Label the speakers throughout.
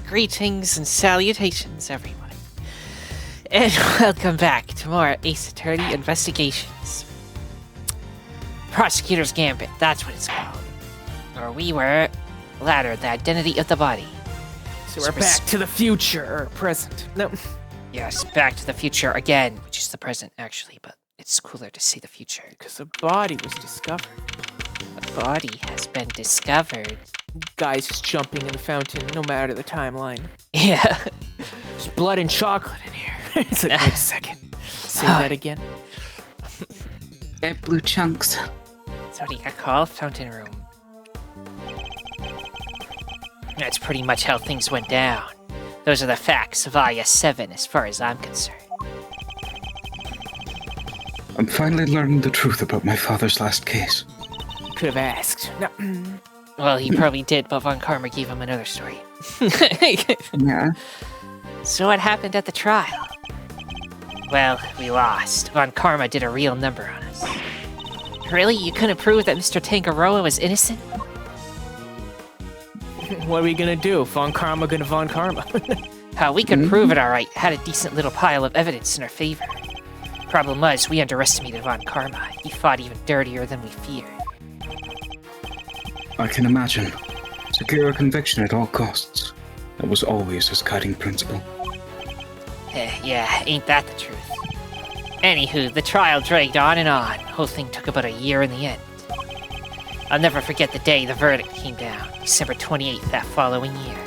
Speaker 1: Greetings and salutations, everyone. And welcome back to more aceattorney investigations. Prosecutor's Gambit, that's what it's called. Or we were Ladder, the identity of the body.
Speaker 2: So we're back to the future, or present. No.
Speaker 1: Yes, back to the future again, which is the present, actually, but it's cooler to see the future.
Speaker 2: Because a body was discovered.
Speaker 1: A body has been discovered.
Speaker 2: Guys just jumping in the fountain, no matter the timeline.
Speaker 1: Yeah.
Speaker 2: There's blood and chocolate in here. It's like, wait a second. Say that again.
Speaker 3: Got blue chunks.
Speaker 1: That's what he got called, Fountain Room. That's pretty much how things went down. Those are the facts of IS-7 as far as I'm concerned.
Speaker 4: I'm finally learning the truth about my father's last case.
Speaker 2: Could have asked. No.
Speaker 1: Well, he probably did, but Von Karma gave him another story.
Speaker 3: Yeah.
Speaker 1: So what happened at the trial? Well, we lost. Von Karma did a real number on us. Really? You couldn't prove that Mr. Tangaroa was innocent?
Speaker 2: What are we gonna do? Von Karma gonna Von Karma.
Speaker 1: We could prove it alright. Had a decent little pile of evidence in our favor. Problem was, we underestimated Von Karma. He fought even dirtier than we feared.
Speaker 4: I can imagine. Secure a conviction at all costs. That was always his guiding principle.
Speaker 1: Yeah, ain't that the truth. Anywho, the trial dragged on and on. Whole thing took about a year in the end. I'll never forget the day the verdict came down, December 28th that following year.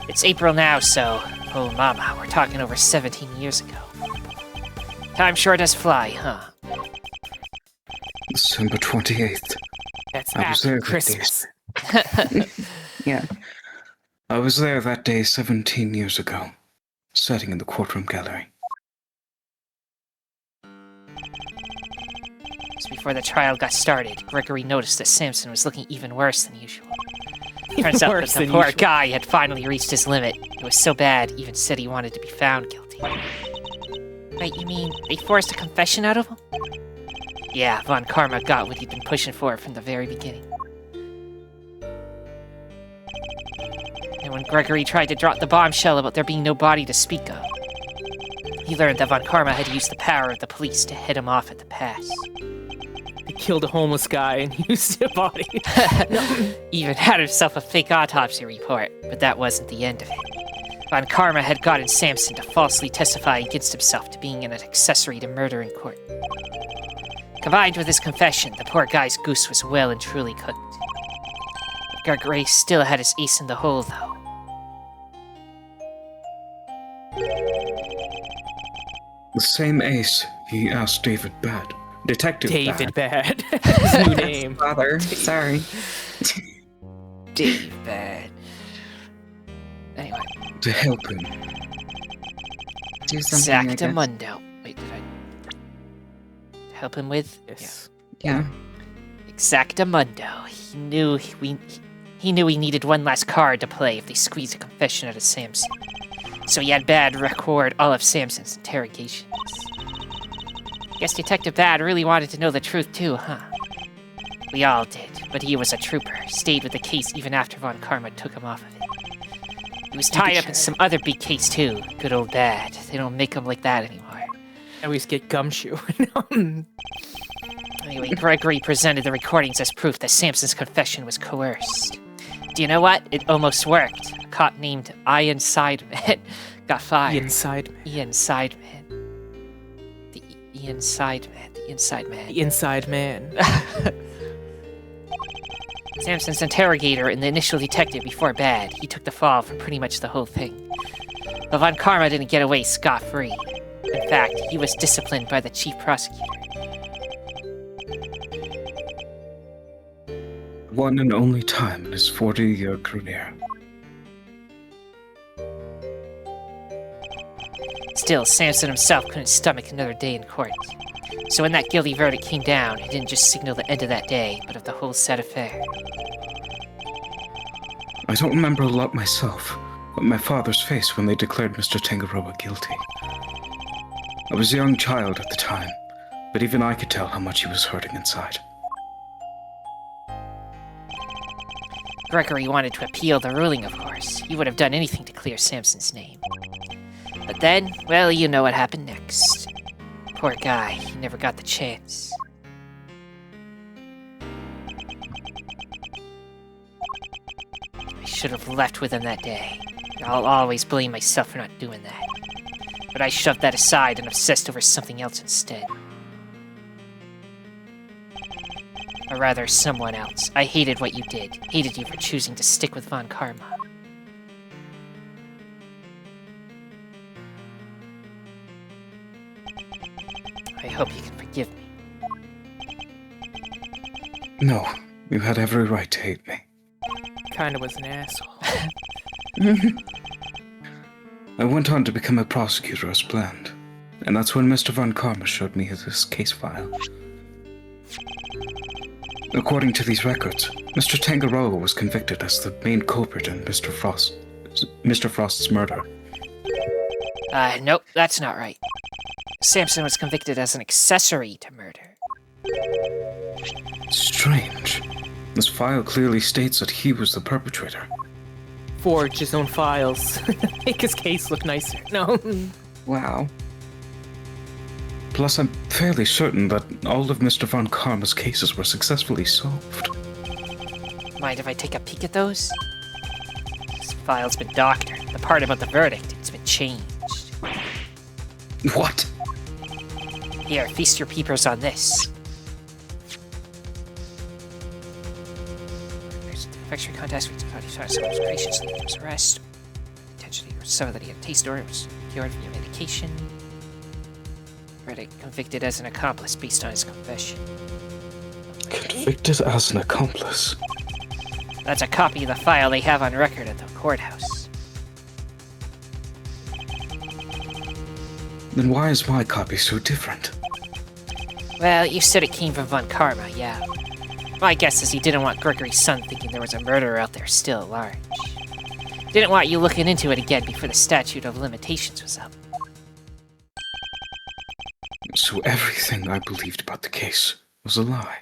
Speaker 1: It's April now, so, oh mama, we're talking over 17 years ago. Time sure does fly, huh?
Speaker 4: December 28th.
Speaker 2: That's
Speaker 4: I was
Speaker 2: after
Speaker 4: there
Speaker 2: Christmas.
Speaker 3: Yeah.
Speaker 4: I was there that day 17 years ago, sitting in the courtroom gallery.
Speaker 1: Just before the trial got started, Gregory noticed that Samson was looking even worse than usual. Turns out that the poor guy had finally reached his limit. It was so bad, he even said he wanted to be found guilty. Wait, you mean they forced a confession out of him? Yeah, Von Karma got what he'd been pushing for from the very beginning. And when Gregory tried to drop the bombshell about there being no body to speak of, he learned that Von Karma had used the power of the police to head him off at the pass.
Speaker 2: He killed a homeless guy and used a body.
Speaker 1: Even had himself a fake autopsy report, but that wasn't the end of it. Von Karma had gotten Samson to falsely testify against himself to being an accessory to murder in court. Combined with his confession, the poor guy's goose was well and truly cooked. But Gregory still had his ace in the hole, though.
Speaker 4: The same ace he asked David Bad. Detective
Speaker 2: David
Speaker 4: Bad.
Speaker 2: His new name.
Speaker 3: Father. Sorry.
Speaker 1: Dave Bad. Anyway.
Speaker 4: To help him.
Speaker 3: Do something. I guess.
Speaker 1: Exactamundo. Wait, did I help him with?
Speaker 2: Yes.
Speaker 3: Yeah.
Speaker 1: Exactamundo. He knew he needed one last card to play if they squeezed a confession out of Samson. So he had Bad record all of Samson's interrogations. Guess Detective Bad really wanted to know the truth too, huh? We all did, but he was a trooper, stayed with the case even after Von Karma took him off of it. He was tied up in some other big case too. Good old Bad. They don't make him like that anymore.
Speaker 2: I always get gumshoe.
Speaker 1: Anyway, Gregory presented the recordings as proof that Samson's confession was coerced. Do you know what? It almost worked. A cop named Ian Sideman got fired.
Speaker 2: Ian Sideman.
Speaker 1: Ian Sideman. The Ian Sideman. The Inside Man.
Speaker 2: The inside man.
Speaker 1: Samson's interrogator and the initial detective before Bad, he took the fall for pretty much the whole thing. But Von Karma didn't get away scot-free. In fact, he was disciplined by the chief prosecutor.
Speaker 4: One and only time in his 40-year career.
Speaker 1: Still, Samson himself couldn't stomach another day in court. So when that guilty verdict came down, it didn't just signal the end of that day, but of the whole sad affair.
Speaker 4: I don't remember a lot myself, but my father's face when they declared Mr. Tangaroa guilty. I was a young child at the time, but even I could tell how much he was hurting inside.
Speaker 1: Gregory wanted to appeal the ruling, of course. He would have done anything to clear Samson's name. But then, well, you know what happened next. Poor guy, he never got the chance. I should have left with him that day. I'll always blame myself for not doing that. But I shoved that aside and obsessed over something else instead. Or rather, someone else. I hated what you did. Hated you for choosing to stick with Von Karma. I hope you can forgive me.
Speaker 4: No, you had every right to hate me.
Speaker 2: Kinda was an asshole.
Speaker 4: I went on to become a prosecutor as planned, and that's when Mr. Von Karma showed me his case file. According to these records, Mr. Tangaroa was convicted as the main culprit in Mr. Frost's murder.
Speaker 1: Nope, that's not right. Samson was convicted as an accessory to murder.
Speaker 4: Strange. This file clearly states that he was the perpetrator.
Speaker 2: Forge his own files. Make his case look nicer. No.
Speaker 3: Wow.
Speaker 4: Plus, I'm fairly certain that all of Mr. Von Karma's cases were successfully solved.
Speaker 1: Mind if I take a peek at those? This file's been doctored. The part about the verdict, it's been changed.
Speaker 4: What?
Speaker 1: Here, feast your peepers on this. Affects your contacts with someone was graciously to his arrest. Intentionally discovered that he had a taste or was cured from your medication. Verdict convicted as an accomplice based on his confession.
Speaker 4: Convicted as an accomplice?
Speaker 1: That's a copy of the file they have on record at the courthouse.
Speaker 4: Then why is my copy so different?
Speaker 1: Well, you said it came from Von Karma, yeah. My guess is he didn't want Gregory's son thinking there was a murderer out there still at large. Didn't want you looking into it again before the statute of limitations was up.
Speaker 4: So everything I believed about the case was a lie.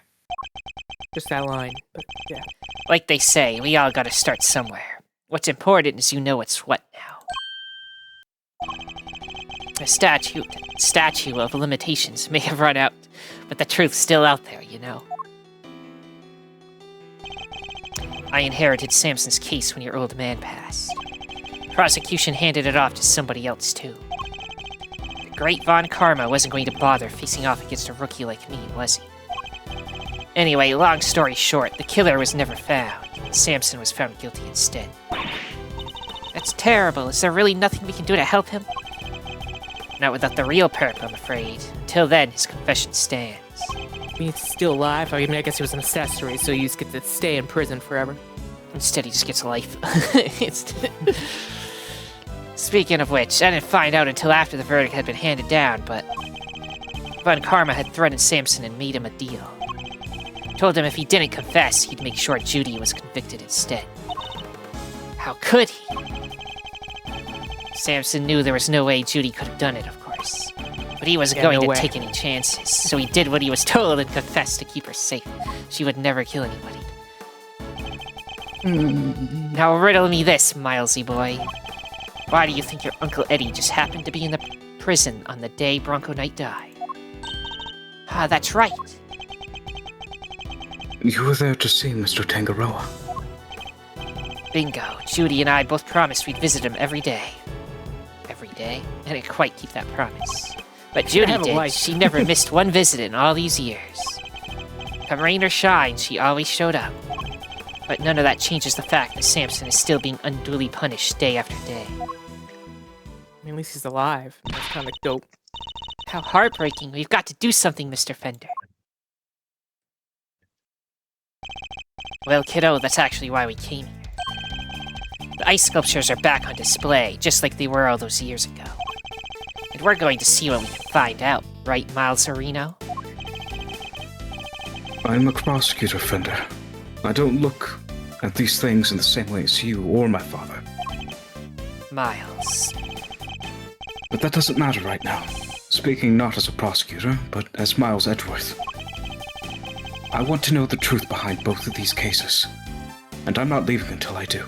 Speaker 2: Just that line, but yeah.
Speaker 1: Like they say, we all gotta start somewhere. What's important is you know what's what now. The statute of limitations may have run out, but the truth's still out there, you know. I inherited Samson's case when your old man passed. Prosecution handed it off to somebody else, too. The great Von Karma wasn't going to bother facing off against a rookie like me, was he? Anyway, long story short, the killer was never found. Samson was found guilty instead. That's terrible. Is there really nothing we can do to help him? Not without the real perp, I'm afraid. Until then, his confession stands.
Speaker 2: I mean, he's still alive. I mean, I guess he was an accessory, so you just get to stay in prison forever.
Speaker 1: Instead, he just gets life. Speaking of which, I didn't find out until after the verdict had been handed down, but Von Karma had threatened Samson and made him a deal. Told him if he didn't confess, he'd make sure Judy was convicted instead. How could he? Samson knew there was no way Judy could have done it, of course. But he wasn't going to take any chances, so he did what he was told and confessed to keep her safe. She would never kill anybody. Now riddle me this, Milesy boy. Why do you think your Uncle Eddie just happened to be in the prison on the day Bronco Knight died? Ah, that's right.
Speaker 4: You were there to see Mr. Tangaroa.
Speaker 1: Bingo. Judy and I both promised we'd visit him every day. Every day? I didn't quite keep that promise. But Judy did. She never missed one visit in all these years. Come rain or shine, she always showed up. But none of that changes the fact that Samson is still being unduly punished day after day.
Speaker 2: I mean, at least he's alive. That's kind of dope.
Speaker 1: How heartbreaking. We've got to do something, Mr. Fender. Well, kiddo, that's actually why we came here. The ice sculptures are back on display, just like they were all those years ago. And we're going to see what we can find out, right, Miles Areno?
Speaker 4: I'm a prosecutor, Fender. I don't look at these things in the same way as you or my father.
Speaker 1: Miles.
Speaker 4: But that doesn't matter right now. Speaking not as a prosecutor, but as Miles Edgeworth. I want to know the truth behind both of these cases. and I'm not leaving until I do.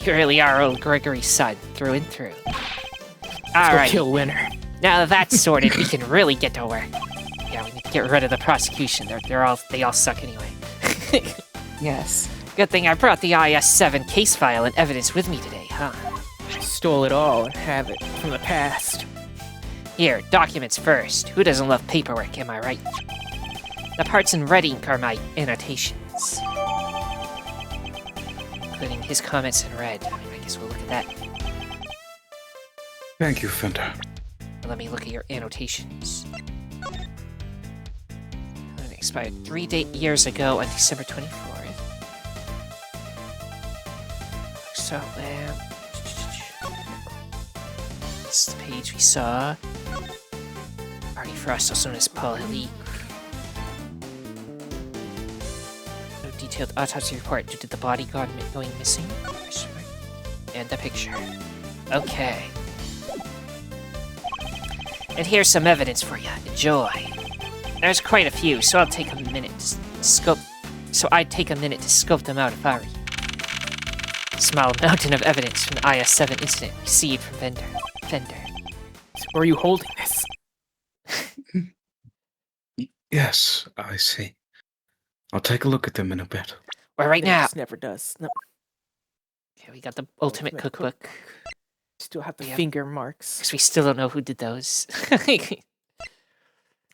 Speaker 1: You really are old Gregory's son, through and through.
Speaker 2: Let's go
Speaker 1: Alright,
Speaker 2: kill Winner.
Speaker 1: now that that's sorted, we can really get to work. Yeah, we need to get rid of the prosecution. They all suck anyway.
Speaker 3: Yes.
Speaker 1: Good thing I brought the IS-7 case file and evidence with me today, huh?
Speaker 2: Stole it all and have it from the past.
Speaker 1: Here, documents first. Who doesn't love paperwork, am I right? The parts in red ink are my annotations. Including his comments in red. I guess we'll look at that.
Speaker 4: Thank you, Fender.
Speaker 1: Let me look at your annotations. It expired 3 years ago on December 24th. So, this is the page we saw. Artie Frost, also known as Paul Hilly. No detailed autopsy report due to the body going missing. And the picture. Okay. And here's some evidence for you. Enjoy. There's quite a few, so I'd take a minute to scope them out if I were you. Small mountain of evidence from the IS-7 incident received from Fender.
Speaker 2: So where are you holding this?
Speaker 4: Yes, I see. I'll take a look at them in a bit.
Speaker 1: Well, right now.
Speaker 2: This never does. No.
Speaker 1: Okay, we got the ultimate cookbook.
Speaker 2: Still have the
Speaker 1: Yep.
Speaker 2: finger marks.
Speaker 1: Because we still don't know who did those.
Speaker 2: We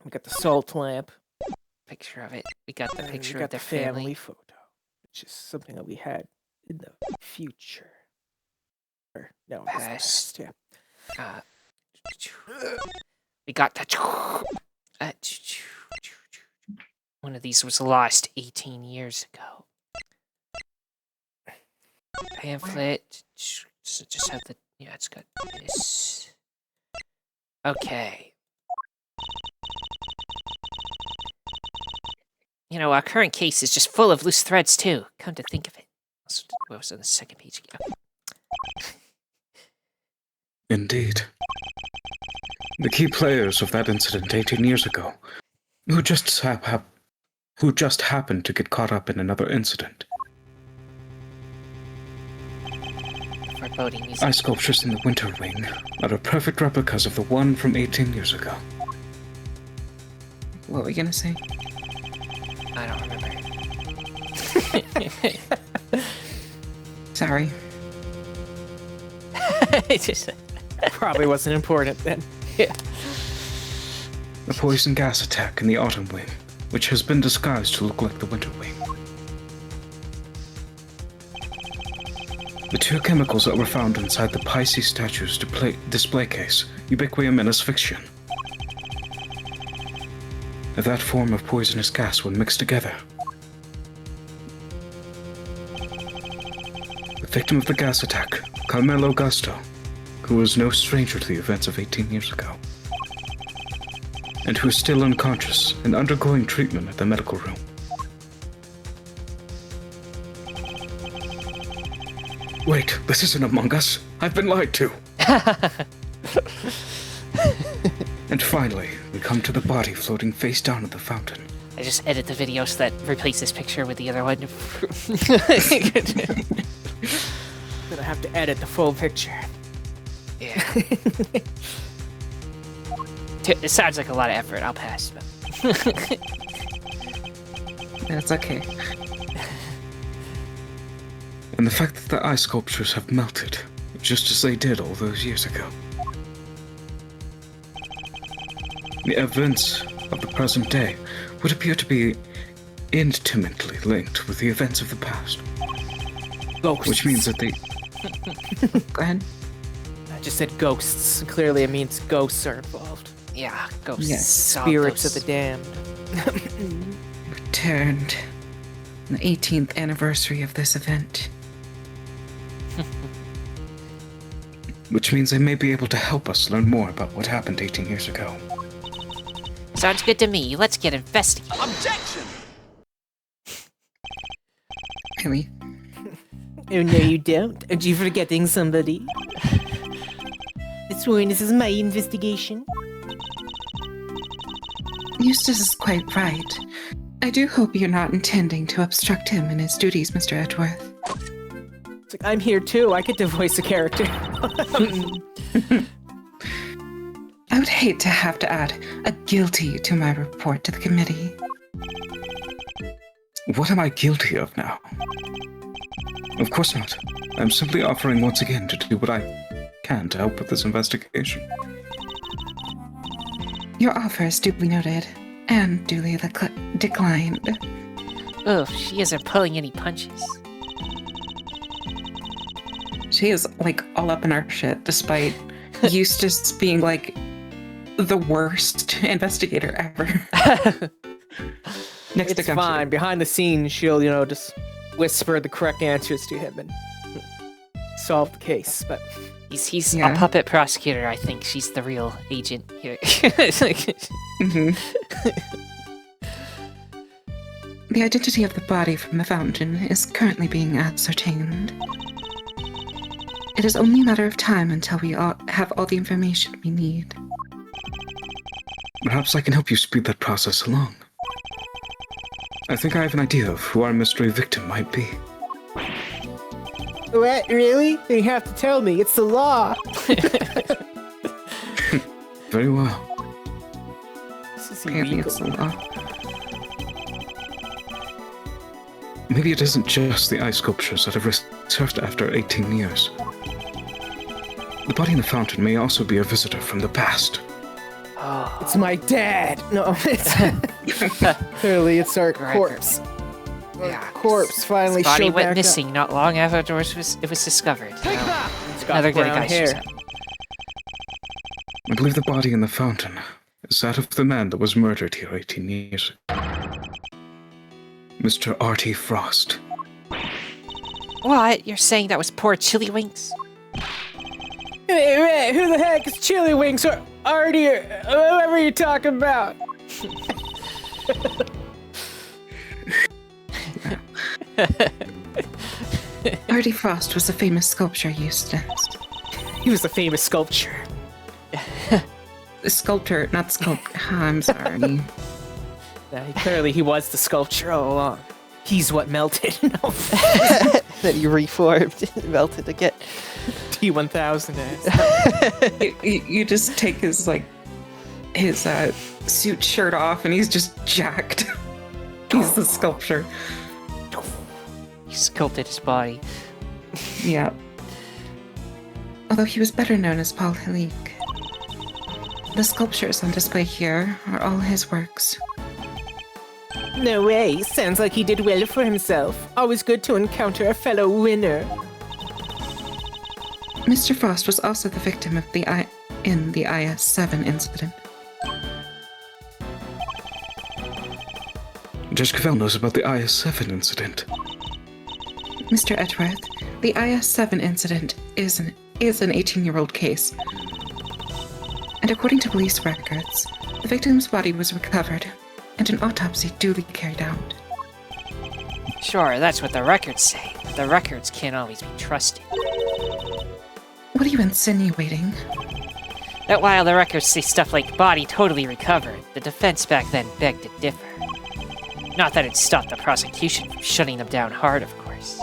Speaker 2: got the salt lamp.
Speaker 1: Picture of it. We got the
Speaker 2: And
Speaker 1: picture
Speaker 2: we got
Speaker 1: of their
Speaker 2: the family
Speaker 1: family.
Speaker 2: photo, which is something that we had in the future. Or, no, it was the
Speaker 1: Past.
Speaker 2: past. Yeah.
Speaker 1: We got the. One of these was lost 18 years ago. Pamphlet. Just have the. Yeah, it's got this. Okay. You know, our current case is just full of loose threads, too. Come to think of it. What was on the second page? Okay.
Speaker 4: Indeed. The key players of that incident 18 years ago, who just happened to get caught up in another incident.
Speaker 1: Foreboding music.
Speaker 4: Eye sculptures in the Winter Wing are perfect replicas of the one from 18 years ago.
Speaker 3: What were we gonna say?
Speaker 1: I don't remember.
Speaker 3: Sorry.
Speaker 1: It's just.
Speaker 2: Probably wasn't important then.
Speaker 1: Yeah.
Speaker 4: A poison gas attack in the Autumn Wing, which has been disguised to look like the Winter Wing. The two chemicals that were found inside the Pisces statue's display case, ubiquitous and asphyxion. That form of poisonous gas when mixed together. The victim of the gas attack, Carmelo Gusto, who was no stranger to the events of 18 years ago, and who is still unconscious and undergoing treatment at the medical room. Wait, this isn't Among Us. I've been lied to. And finally, we come to the body floating face down at the fountain.
Speaker 1: I just edit the video so that replace this picture with the other one.
Speaker 2: Gonna have to edit the full picture.
Speaker 1: Yeah. It sounds like a lot of effort. I'll pass. But
Speaker 3: That's okay.
Speaker 4: And the fact that the eye sculptures have melted, just as they did all those years ago. The events of the present day would appear to be intimately linked with the events of the past.
Speaker 2: Ghosts.
Speaker 4: Which means that they...
Speaker 3: Go ahead.
Speaker 2: I just said ghosts. Clearly it means ghosts are involved.
Speaker 1: yeah, ghosts.
Speaker 3: Yes,
Speaker 1: all
Speaker 2: Spirits
Speaker 1: ghosts.
Speaker 2: of the damned.
Speaker 3: Returned. The 18th anniversary of this event.
Speaker 4: Which means they may be able to help us learn more about what happened 18 years ago.
Speaker 1: Sounds good to me. Let's get investigating.
Speaker 3: Really?
Speaker 2: Oh, no, you don't. Are you forgetting somebody? This one, this is my investigation.
Speaker 3: Eustace is quite right. I do hope you're not intending to obstruct him in his duties, Mr. Edgeworth.
Speaker 2: It's like, I'm here too. I get to voice a character.
Speaker 3: I would hate to have to add a guilty to my report to the committee.
Speaker 4: What am I guilty of now? Of course not. I'm simply offering once again to do what I can to help with this investigation.
Speaker 3: Your offer is duly noted and duly declined.
Speaker 1: Oh, she isn't pulling any punches.
Speaker 3: She is, like, all up in our shit, despite Eustace being, like, the worst investigator ever. Next
Speaker 2: It's fine. Behind the scenes, she'll, just whisper the correct answers to him and solve the case. But
Speaker 1: He's
Speaker 3: Yeah.
Speaker 1: a puppet prosecutor. I think she's the real agent here.
Speaker 3: The identity of the body from the fountain is currently being ascertained. It is only a matter of time until we have all the information we need.
Speaker 4: Perhaps I can help you speed that process along. I think I have an idea of who our mystery victim might be.
Speaker 2: what? Really? Then you have to tell me. It's the law.
Speaker 4: Very well.
Speaker 2: This is
Speaker 3: Apparently
Speaker 2: illegal.
Speaker 3: it's the law.
Speaker 4: Maybe it isn't just the ice sculptures that have resurfaced after 18 years. The body in the fountain may also be a visitor from the past.
Speaker 1: Oh,
Speaker 2: It's my dad. No, it's clearly it's our corpse. Our
Speaker 1: yeah.
Speaker 2: corpse finally
Speaker 1: His body
Speaker 2: showed
Speaker 1: went
Speaker 2: back
Speaker 1: missing not long after it was discovered.
Speaker 2: Up.
Speaker 1: Now,
Speaker 2: It's got
Speaker 1: another good
Speaker 2: brown
Speaker 1: guy
Speaker 2: hair.
Speaker 1: shows up.
Speaker 4: I believe the body in the fountain is that of the man that was murdered here 18 years ago. Mr. R.T. Frost.
Speaker 1: What? You're saying that was poor Chili Winks?
Speaker 2: Hey, who the heck is Chili Wings or Artie or whoever you're talking about?
Speaker 3: Artie Frost was a famous sculptor, Eustace.
Speaker 2: He was a famous sculptor.
Speaker 3: Sculptor, not sculpt. I'm sorry.
Speaker 2: Clearly, he was the sculpture all along. He's what melted. No.
Speaker 1: Then he reformed and melted again.
Speaker 2: T1000 ass.
Speaker 3: You just take his suit shirt off and he's just jacked. He's the sculpture.
Speaker 1: He sculpted his body.
Speaker 3: Yeah. Although he was better known as Paul Halik. The sculptures on display here are all his works.
Speaker 2: No way. Sounds like he did well for himself. Always good to encounter a fellow winner.
Speaker 3: Mr. Frost was also the victim of the IS-7 incident.
Speaker 4: Judge Cavell knows about the IS-7 incident.
Speaker 3: Mr. Edgeworth, the IS-7 incident is an 18-year-old case. And according to police records, the victim's body was recovered and an autopsy duly carried out.
Speaker 1: Sure, that's what the records say. But the records can't always be trusted.
Speaker 3: What are you insinuating?
Speaker 1: That while the records say stuff like body totally recovered, the defense back then begged to differ. Not that it stopped the prosecution from shutting them down hard, of course.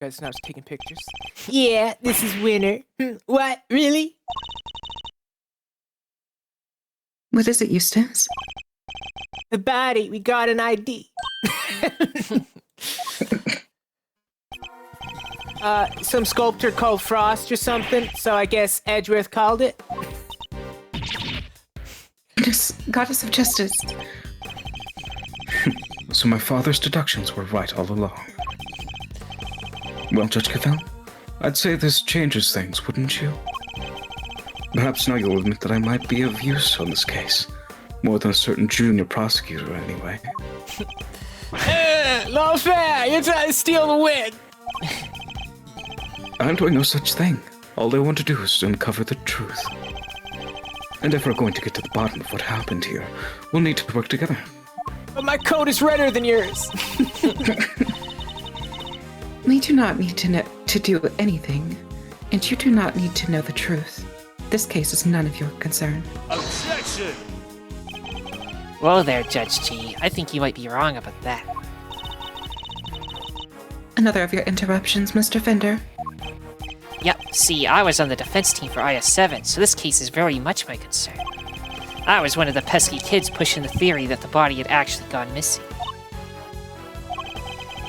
Speaker 2: Guys, now taking pictures. Yeah, this is winner. What? Really?
Speaker 3: What is it, Eustace?
Speaker 2: The body. We got an ID. Some sculptor called Frost or something. So I guess Edgeworth called it.
Speaker 3: Goddess of Justice.
Speaker 4: So my father's deductions were right all along. Well, Judge Cavell, I'd say this changes things, wouldn't you? Perhaps now you'll admit that I might be of use on this case. More than a certain junior prosecutor, anyway.
Speaker 2: Not fair. You're trying to steal the win.
Speaker 4: I'm doing no such thing. All I want to do is to uncover the truth. And if we're going to get to the bottom of what happened here, we'll need to work together.
Speaker 2: But my coat is redder than yours.
Speaker 3: We do not need to do anything. And you do not need to know the truth. This case is none of your concern.
Speaker 5: Objection!
Speaker 1: Whoa there, Judge G. I think you might be wrong about that.
Speaker 3: Another of your interruptions, Mr. Fender.
Speaker 1: Yep, see, I was on the defense team for IS-7, so this case is very much my concern. I was one of the pesky kids pushing the theory that the body had actually gone missing.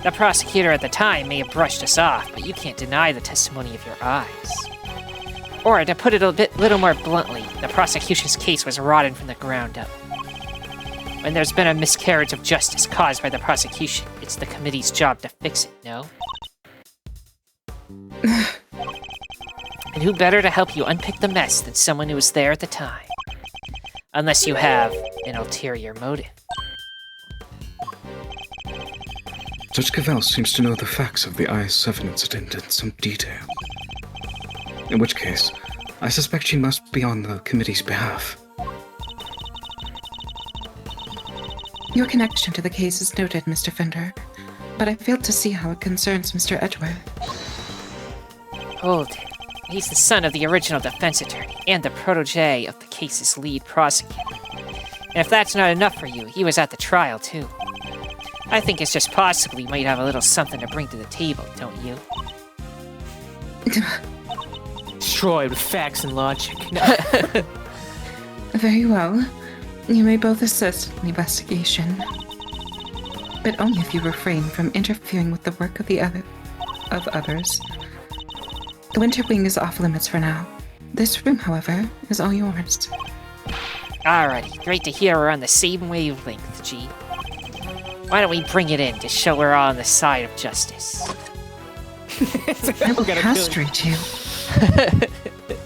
Speaker 1: The prosecutor at the time may have brushed us off, but you can't deny the testimony of your eyes. Or, to put it a little more bluntly, the prosecution's case was rotten from the ground up. When there's been a miscarriage of justice caused by the prosecution, it's the committee's job to fix it, no? And who better to help you unpick the mess than someone who was there at the time? Unless you have an ulterior motive.
Speaker 4: Judge Cavell seems to know the facts of the IS-7 incident in some detail. In which case, I suspect she must be on the committee's behalf.
Speaker 3: Your connection to the case is noted, Mr. Fender, but I failed to see how it concerns Mr. Edgeworth.
Speaker 1: Hold it. He's the son of the original defense attorney and the protege of the case's lead prosecutor. And if that's not enough for you, he was at the trial too. I think it's just possible he might have a little something to bring to the table, don't you?
Speaker 2: Destroyed with facts and logic.
Speaker 3: Very well. You may both assist in the investigation. But only if you refrain from interfering with the work of others. The Winter Wing is off limits for now. This room, however, is all yours.
Speaker 1: Alrighty, great to hear we're on the same wavelength, G. Why don't we bring it in to show we're all on the side of justice?
Speaker 3: I will castrate you.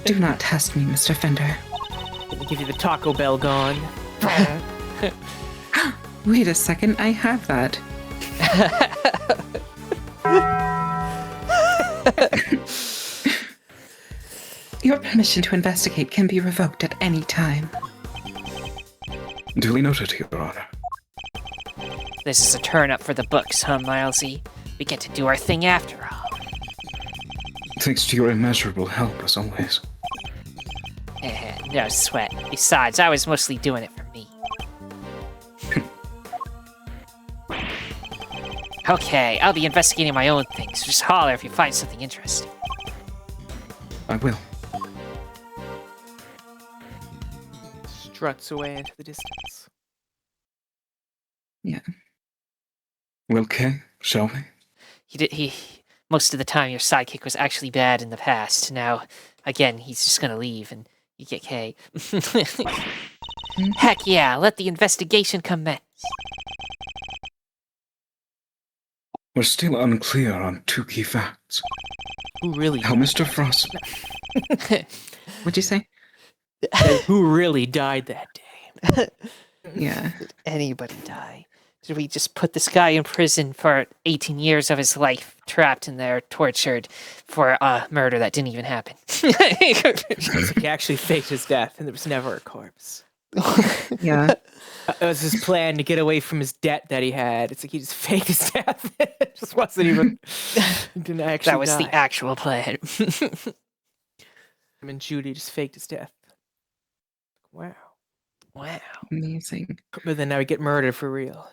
Speaker 3: Do not test me, Mr. Fender.
Speaker 2: Let me give you the Taco Bell gone.
Speaker 3: Wait a second, I have that. Your permission to investigate can be revoked at any time.
Speaker 4: Duly noted, Your Honor.
Speaker 1: This is a turn-up for the books, huh, Milesy? We get to do our thing after all.
Speaker 4: Thanks to your immeasurable help, as always.
Speaker 1: No sweat. Besides, I was mostly doing it for me. Okay, I'll be investigating my own things, so just holler if you find something interesting.
Speaker 4: I will.
Speaker 2: Struts away into the distance.
Speaker 3: Yeah.
Speaker 4: Well, Kay, shall we?
Speaker 1: Most of the time your sidekick was actually bad in the past. Now, again, he's just gonna leave and you get K. Heck yeah, let the investigation commence.
Speaker 4: We're still unclear on two key facts.
Speaker 2: Who really?
Speaker 4: How Mr. Frost...
Speaker 3: What'd you say?
Speaker 2: Who really died that day?
Speaker 3: Yeah.
Speaker 1: Did anybody die? Did we just put this guy in prison for 18 years of his life, trapped in there, tortured for a murder that didn't even happen?
Speaker 2: He actually faked his death, and there was never a corpse.
Speaker 3: Yeah.
Speaker 2: It was his plan to get away from his debt that he had. It's like he just faked his death. It just wasn't even. He didn't actually.
Speaker 1: That was
Speaker 2: die.
Speaker 1: the actual plan.
Speaker 2: Him and Judy just faked his death. Wow.
Speaker 1: Wow.
Speaker 3: Amazing.
Speaker 2: But then now we get murdered for real.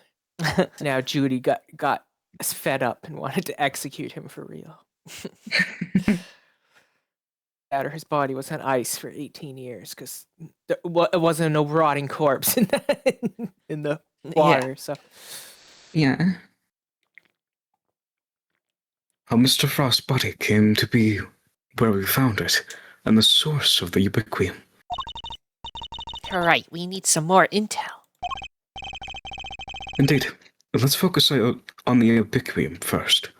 Speaker 2: Now Judy got fed up and wanted to execute him for real. After his body was on ice for 18 years because it wasn't no rotting corpse in the water.
Speaker 1: Yeah.
Speaker 2: So
Speaker 3: Yeah.
Speaker 4: How Mr. Frost's body came to be where we found it, and the source of the ubiquium.
Speaker 1: Alright, we need some more intel.
Speaker 4: Indeed. Let's focus on the ubiquium first,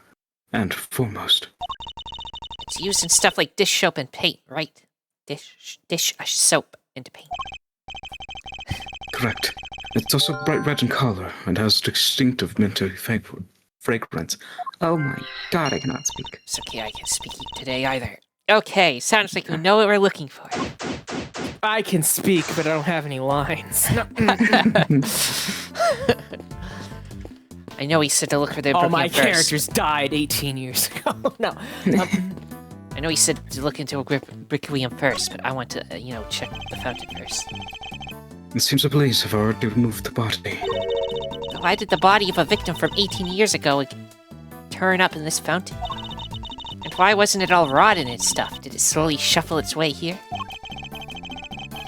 Speaker 4: and foremost.
Speaker 1: It's used in stuff like dish soap and paint, right? Dish soap and paint.
Speaker 4: Correct. It's also bright red in color, and has distinctive minty fragrance.
Speaker 3: Oh my god, I cannot speak.
Speaker 1: It's okay, I can't speak today either. Okay, sounds like we know what we're looking for.
Speaker 2: I can speak, but I don't have any lines. No.
Speaker 1: I know he said to look for the
Speaker 2: All
Speaker 1: book
Speaker 2: my
Speaker 1: first.
Speaker 2: characters died 18 years ago. No.
Speaker 1: I know he said to look into a Requiem first, but I want to, check the fountain first.
Speaker 4: It seems the police have already removed the body.
Speaker 1: But why did the body of a victim from 18 years ago turn up in this fountain? And why wasn't it all rotten and stuff? Did it slowly shuffle its way here?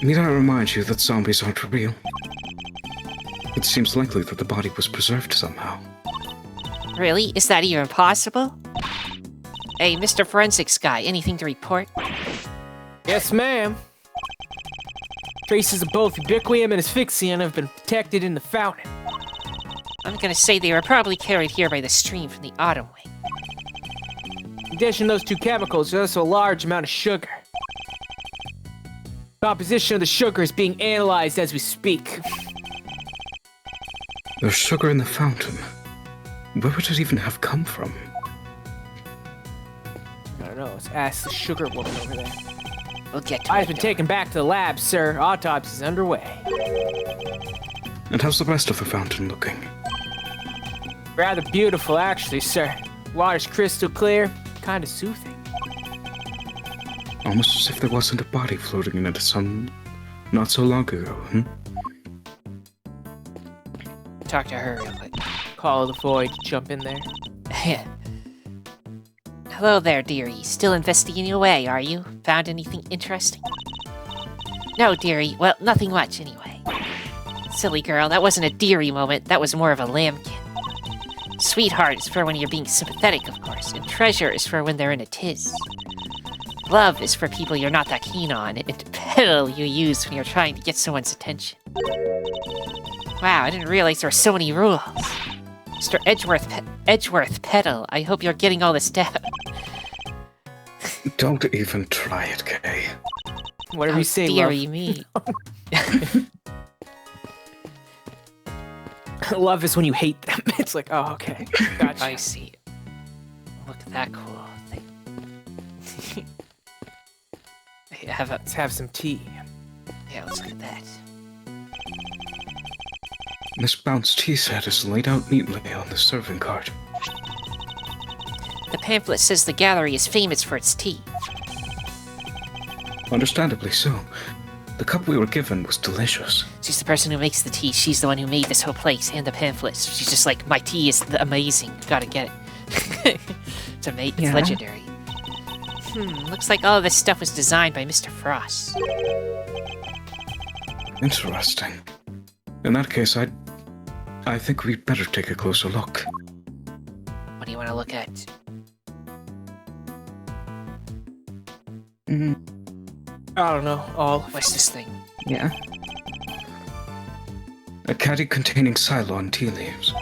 Speaker 4: Need I remind you that zombies aren't real? It seems likely that the body was preserved somehow.
Speaker 1: Really? Is that even possible? Hey, Mr. Forensics guy, anything to report?
Speaker 2: Yes, ma'am. Traces of both ubiquium and asphyxium have been detected in the fountain.
Speaker 1: I'm gonna say they were probably carried here by the stream from the autumn wing.
Speaker 2: In addition to those two chemicals, there's also a large amount of sugar. Composition of the sugar is being analyzed as we speak.
Speaker 4: There's sugar in the fountain. Where would it even have come from?
Speaker 2: I don't know, let's ask the sugar woman over there.
Speaker 1: We'll get to
Speaker 2: I've
Speaker 1: it.
Speaker 2: been taken back to the lab, sir. Autopsy is underway.
Speaker 4: And how's the rest of the fountain looking?
Speaker 2: Rather beautiful, actually, sir. Water's crystal clear, kind of soothing.
Speaker 4: Almost as if there wasn't a body floating in it not so long ago,
Speaker 1: Talk to her real quick.
Speaker 2: Call of the void, jump in there.
Speaker 1: Hello there, dearie. Still investigating away, are you? Found anything interesting? No, dearie. Well, nothing much, anyway. Silly girl, that wasn't a dearie moment. That was more of a lambkin. Sweetheart is for when you're being sympathetic, of course, and treasure is for when they're in a tiz. Love is for people you're not that keen on, and pedal you use when you're trying to get someone's attention. Wow, I didn't realize there were so many rules. Mr. Edgeworth Pedal, I hope you're getting all this down.
Speaker 4: Don't even try it, Kay.
Speaker 2: Whatever you say,
Speaker 1: dearie
Speaker 2: love.
Speaker 1: me.
Speaker 2: Love is when you hate them. It's like, oh, okay. Gotcha.
Speaker 1: I see. Look at that cool thing.
Speaker 2: Let's have some tea.
Speaker 1: Yeah, let's look at that.
Speaker 4: Miss Bounce tea set is laid out neatly on the serving cart.
Speaker 1: The pamphlet says the gallery is famous for its tea.
Speaker 4: Understandably so. The cup we were given was delicious.
Speaker 1: She's the person who makes the tea. She's the one who made this whole place and the pamphlets. She's just like, my tea is amazing. Gotta get it. It's amazing. It's legendary. Looks like all of this stuff was designed by Mr. Frost.
Speaker 4: Interesting. In that case, I think we'd better take a closer look.
Speaker 1: What do you want to look at?
Speaker 2: I don't know. All.
Speaker 1: What's this thing?
Speaker 3: Yeah.
Speaker 4: A caddy containing Cylon tea leaves.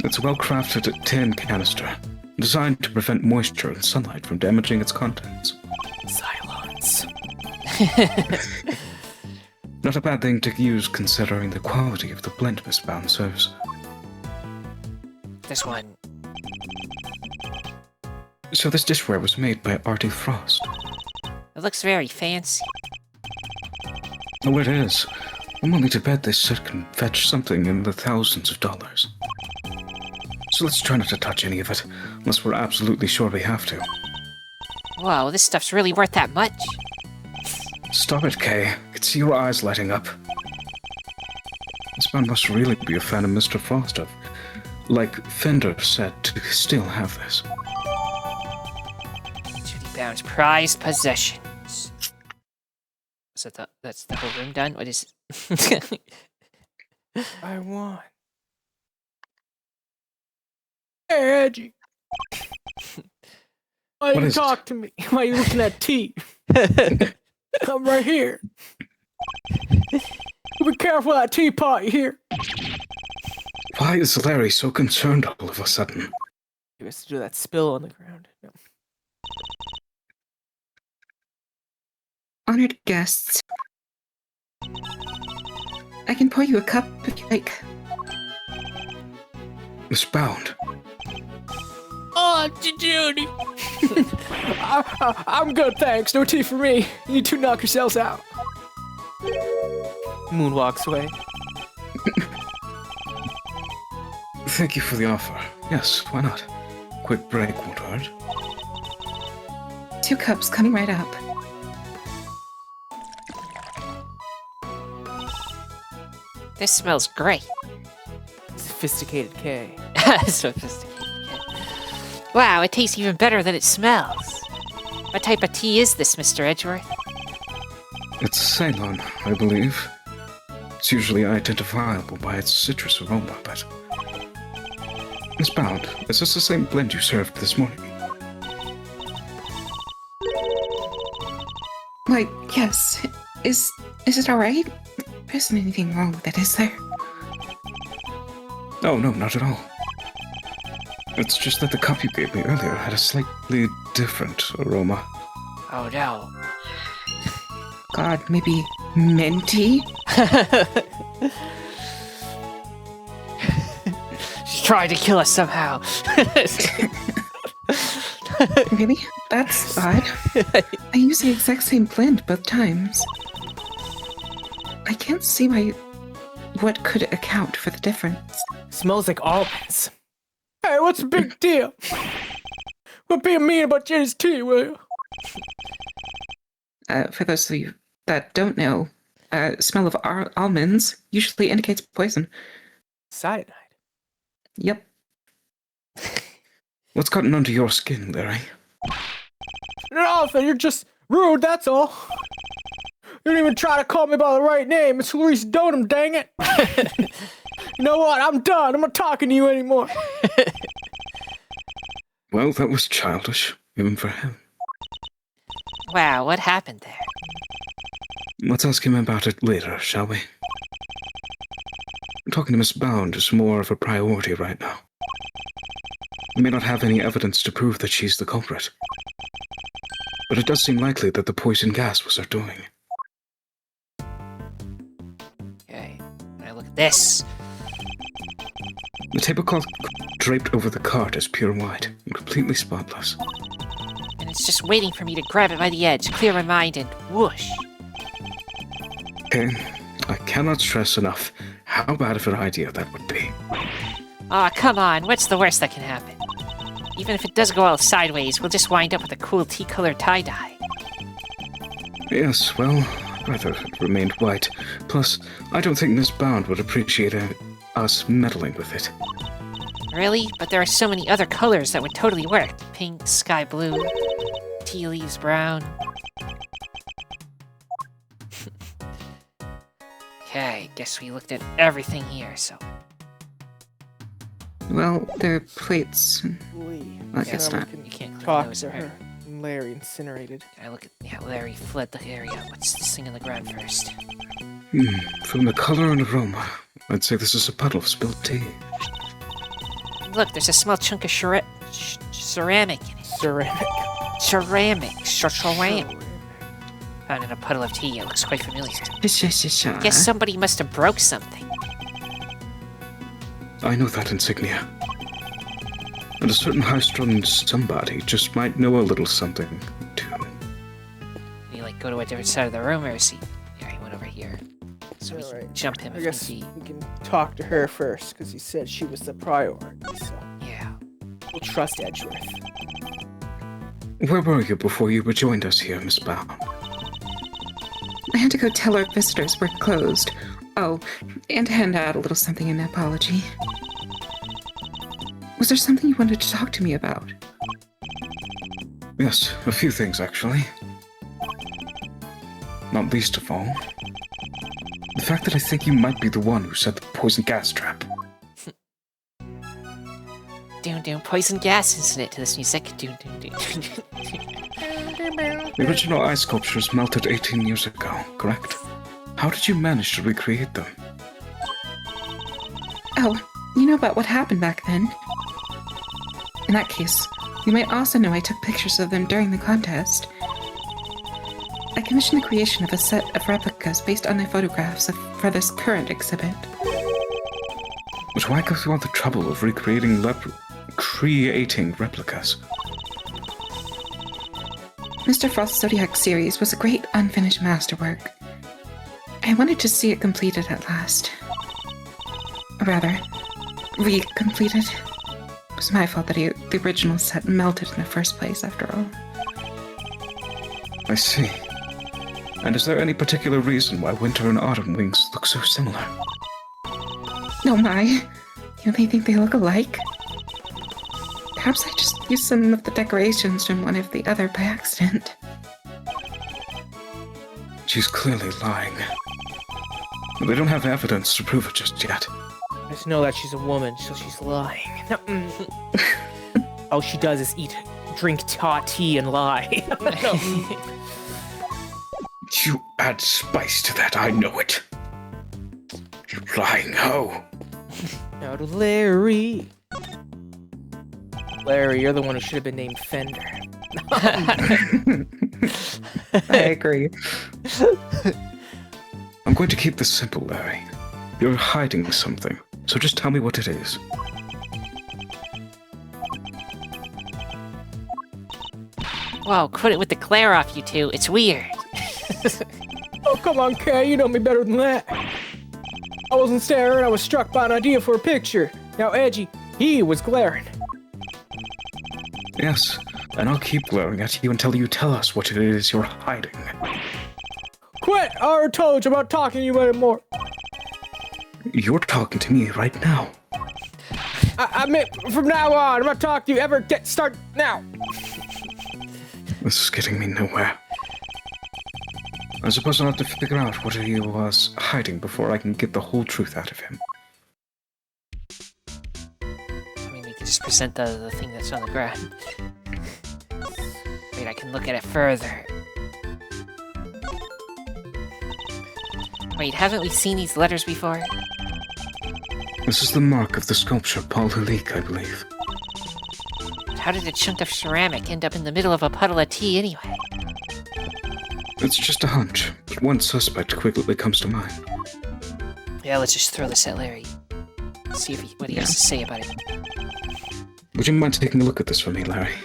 Speaker 4: It's a well-crafted tin canister, designed to prevent moisture and sunlight from damaging its contents.
Speaker 2: Silence.
Speaker 4: Not a bad thing to use considering the quality of the blend Miss Bound serves.
Speaker 1: This one.
Speaker 4: So this dishware was made by Artie Frost.
Speaker 1: It looks very fancy.
Speaker 4: Oh, it is. I'm willing to bet this set can fetch something in the thousands of dollars. So let's try not to touch any of it, unless we're absolutely sure we have to.
Speaker 1: Whoa, this stuff's really worth that much?
Speaker 4: Stop it, Kay. I can see your eyes lighting up. This man must really be a fan of Mr. Frost. Like Fender said, to still have this.
Speaker 1: Judy Bound's prized possessions. Is that that's the whole room done? What is it?
Speaker 2: I want. Hey, Reggie. Why
Speaker 4: What
Speaker 2: you
Speaker 4: is it?
Speaker 2: talk to me? Why are you looking at tea? I'm right here. Be careful of that teapot, you hear?
Speaker 4: Why is Larry so concerned all of a sudden?
Speaker 2: He has to do that spill on the ground. No.
Speaker 3: Honored guests, I can pour you a cup if you like.
Speaker 4: Miss Bound.
Speaker 2: Oh, Judy. I'm good, thanks. No tea for me. You two knock yourselves out. Moon walks away.
Speaker 4: Thank you for the offer. Yes, why not? Quick break won't hurt.
Speaker 3: 2 cups coming right up.
Speaker 1: This smells great.
Speaker 2: Sophisticated K.
Speaker 1: Sophisticated. Wow, it tastes even better than it smells. What type of tea is this, Mr. Edgeworth?
Speaker 4: It's Ceylon, I believe. It's usually identifiable by its citrus aroma, but... Miss Bound, is this the same blend you served this morning?
Speaker 3: Why, yes. Is it alright? There isn't anything wrong with it, is there?
Speaker 4: Oh, no, not at all. It's just that the cup you gave me earlier had a slightly different aroma.
Speaker 1: Oh no.
Speaker 3: God, maybe minty?
Speaker 1: She's trying to kill us somehow.
Speaker 3: Really? That's odd. I use the exact same blend both times. I can't see what could account for the difference.
Speaker 2: Smells like almonds. Hey, what's the big deal? Quit being mean about Jenny's tea, will you?
Speaker 3: For those of you that don't know, smell of almonds usually indicates poison.
Speaker 2: Cyanide.
Speaker 3: Yep.
Speaker 4: What's gotten under your skin, Larry?
Speaker 2: Nothing, you're just rude, that's all. You didn't even try to call me by the right name. It's Laurice Donum, dang it. You know what? I'm done. I'm not talking to you anymore.
Speaker 4: Well, that was childish, even for him.
Speaker 1: Wow, what happened there?
Speaker 4: Let's ask him about it later, shall we? Talking to Miss Bound is more of a priority right now. We may not have any evidence to prove that she's the culprit, but it does seem likely that the poison gas was her doing.
Speaker 1: Okay, now look at this.
Speaker 4: The tablecloth draped over the cart is pure white and completely spotless.
Speaker 1: And it's just waiting for me to grab it by the edge, clear my mind, and whoosh.
Speaker 4: Okay, I cannot stress enough how bad of an idea that would be.
Speaker 1: Aw, come on, what's the worst that can happen? Even if it does go all sideways, we'll just wind up with a cool tea-colored tie-dye.
Speaker 4: Yes, well, I'd rather it remained white. Plus, I don't think Miss Bound would appreciate us meddling with it.
Speaker 1: Really? But there are so many other colors that would totally work. Pink, sky blue, tea leaves brown. Okay, guess we looked at everything here, so...
Speaker 3: Well, there are plates.
Speaker 2: Lee.
Speaker 3: I guess
Speaker 2: Now
Speaker 3: not.
Speaker 2: we can
Speaker 1: You can't clean
Speaker 2: talk
Speaker 1: those
Speaker 2: to
Speaker 1: up.
Speaker 2: her. And Larry incinerated.
Speaker 1: Can I look at... Yeah, Larry fled the area. What's this thing on the ground first?
Speaker 4: From the color and aroma, I'd say this is a puddle of spilled tea.
Speaker 1: Look, there's a small chunk of ceramic in it.
Speaker 2: Ceramic.
Speaker 1: Ceramic. Found in a puddle of tea. It looks quite familiar. Guess somebody must have broke something.
Speaker 4: I know that insignia. And a certain high-strung somebody just might know a little something, too.
Speaker 1: You like go to a different side of the room, or is he? Yeah, he went over here. So we can
Speaker 2: Alright.
Speaker 1: jump him
Speaker 2: I
Speaker 1: if
Speaker 2: guess
Speaker 1: need be.
Speaker 2: we can talk to her first, because he said she was the priority, so
Speaker 1: Yeah.
Speaker 2: we'll trust Edgeworth.
Speaker 4: Where were you before you rejoined us here, Miss Bound?
Speaker 3: I had to go tell our visitors we're closed. Oh, and hand out a little something in apology. Was there something you wanted to talk to me about?
Speaker 4: Yes, a few things, actually. Not least of all, the fact that I think you might be the one who set the poison gas trap.
Speaker 1: Doom, poison gas, isn't it, to this music? Doom.
Speaker 4: The original ice sculptures melted 18 years ago, correct? How did you manage to recreate them?
Speaker 3: Oh, you know about what happened back then. In that case, you might also know I took pictures of them during the contest. I commissioned the creation of a set of replicas based on their photographs for this current exhibit.
Speaker 4: But why go through all the trouble of recreating creating replicas?
Speaker 3: Mr. Frost's Zodiac series was a great unfinished masterwork. I wanted to see it completed at last. Or rather, re-completed. It was my fault that the original set melted in the first place, after all.
Speaker 4: I see. And is there any particular reason why winter and autumn wings look so similar?
Speaker 3: No, my. Do they think they look alike? Perhaps I just used some of the decorations from one of the other by accident.
Speaker 4: She's clearly lying. But they don't have evidence to prove it just yet.
Speaker 2: I just know that she's a woman, so she's lying. All she does is drink hot tea and lie.
Speaker 4: You add spice to that, I know it. You lying hoe.
Speaker 2: Now to Larry. Larry, you're the one who should have been named Fender.
Speaker 3: I agree.
Speaker 4: I'm going to keep this simple, Larry. You're hiding something, so just tell me what it is.
Speaker 1: Whoa, quit it with the glare off, you two. It's weird.
Speaker 2: Oh, come on, Kay, you know me better than that. I wasn't staring, I was struck by an idea for a picture. Now, Edgy, he was glaring.
Speaker 4: Yes, and I'll keep glaring at you until you tell us what it is you're hiding.
Speaker 2: Quit! I already told you about talking to you anymore.
Speaker 4: You're talking to me right now.
Speaker 2: I meant, from now on, I'm not talking to you ever start now.
Speaker 4: This is getting me nowhere. I suppose I'll have to figure out what he was hiding before I can get the whole truth out of him.
Speaker 1: I mean, we can just present the thing that's on the ground. Wait, I can look at it further. Wait, haven't we seen these letters before?
Speaker 4: This is the mark of the sculpture Paul Halik, I believe.
Speaker 1: How did a chunk of ceramic end up in the middle of a puddle of tea anyway?
Speaker 4: It's just a hunch, but one suspect quickly comes to mind.
Speaker 1: Yeah, let's just throw this at Larry. See if what he has to say about it.
Speaker 4: Would you mind taking a look at this for me, Larry?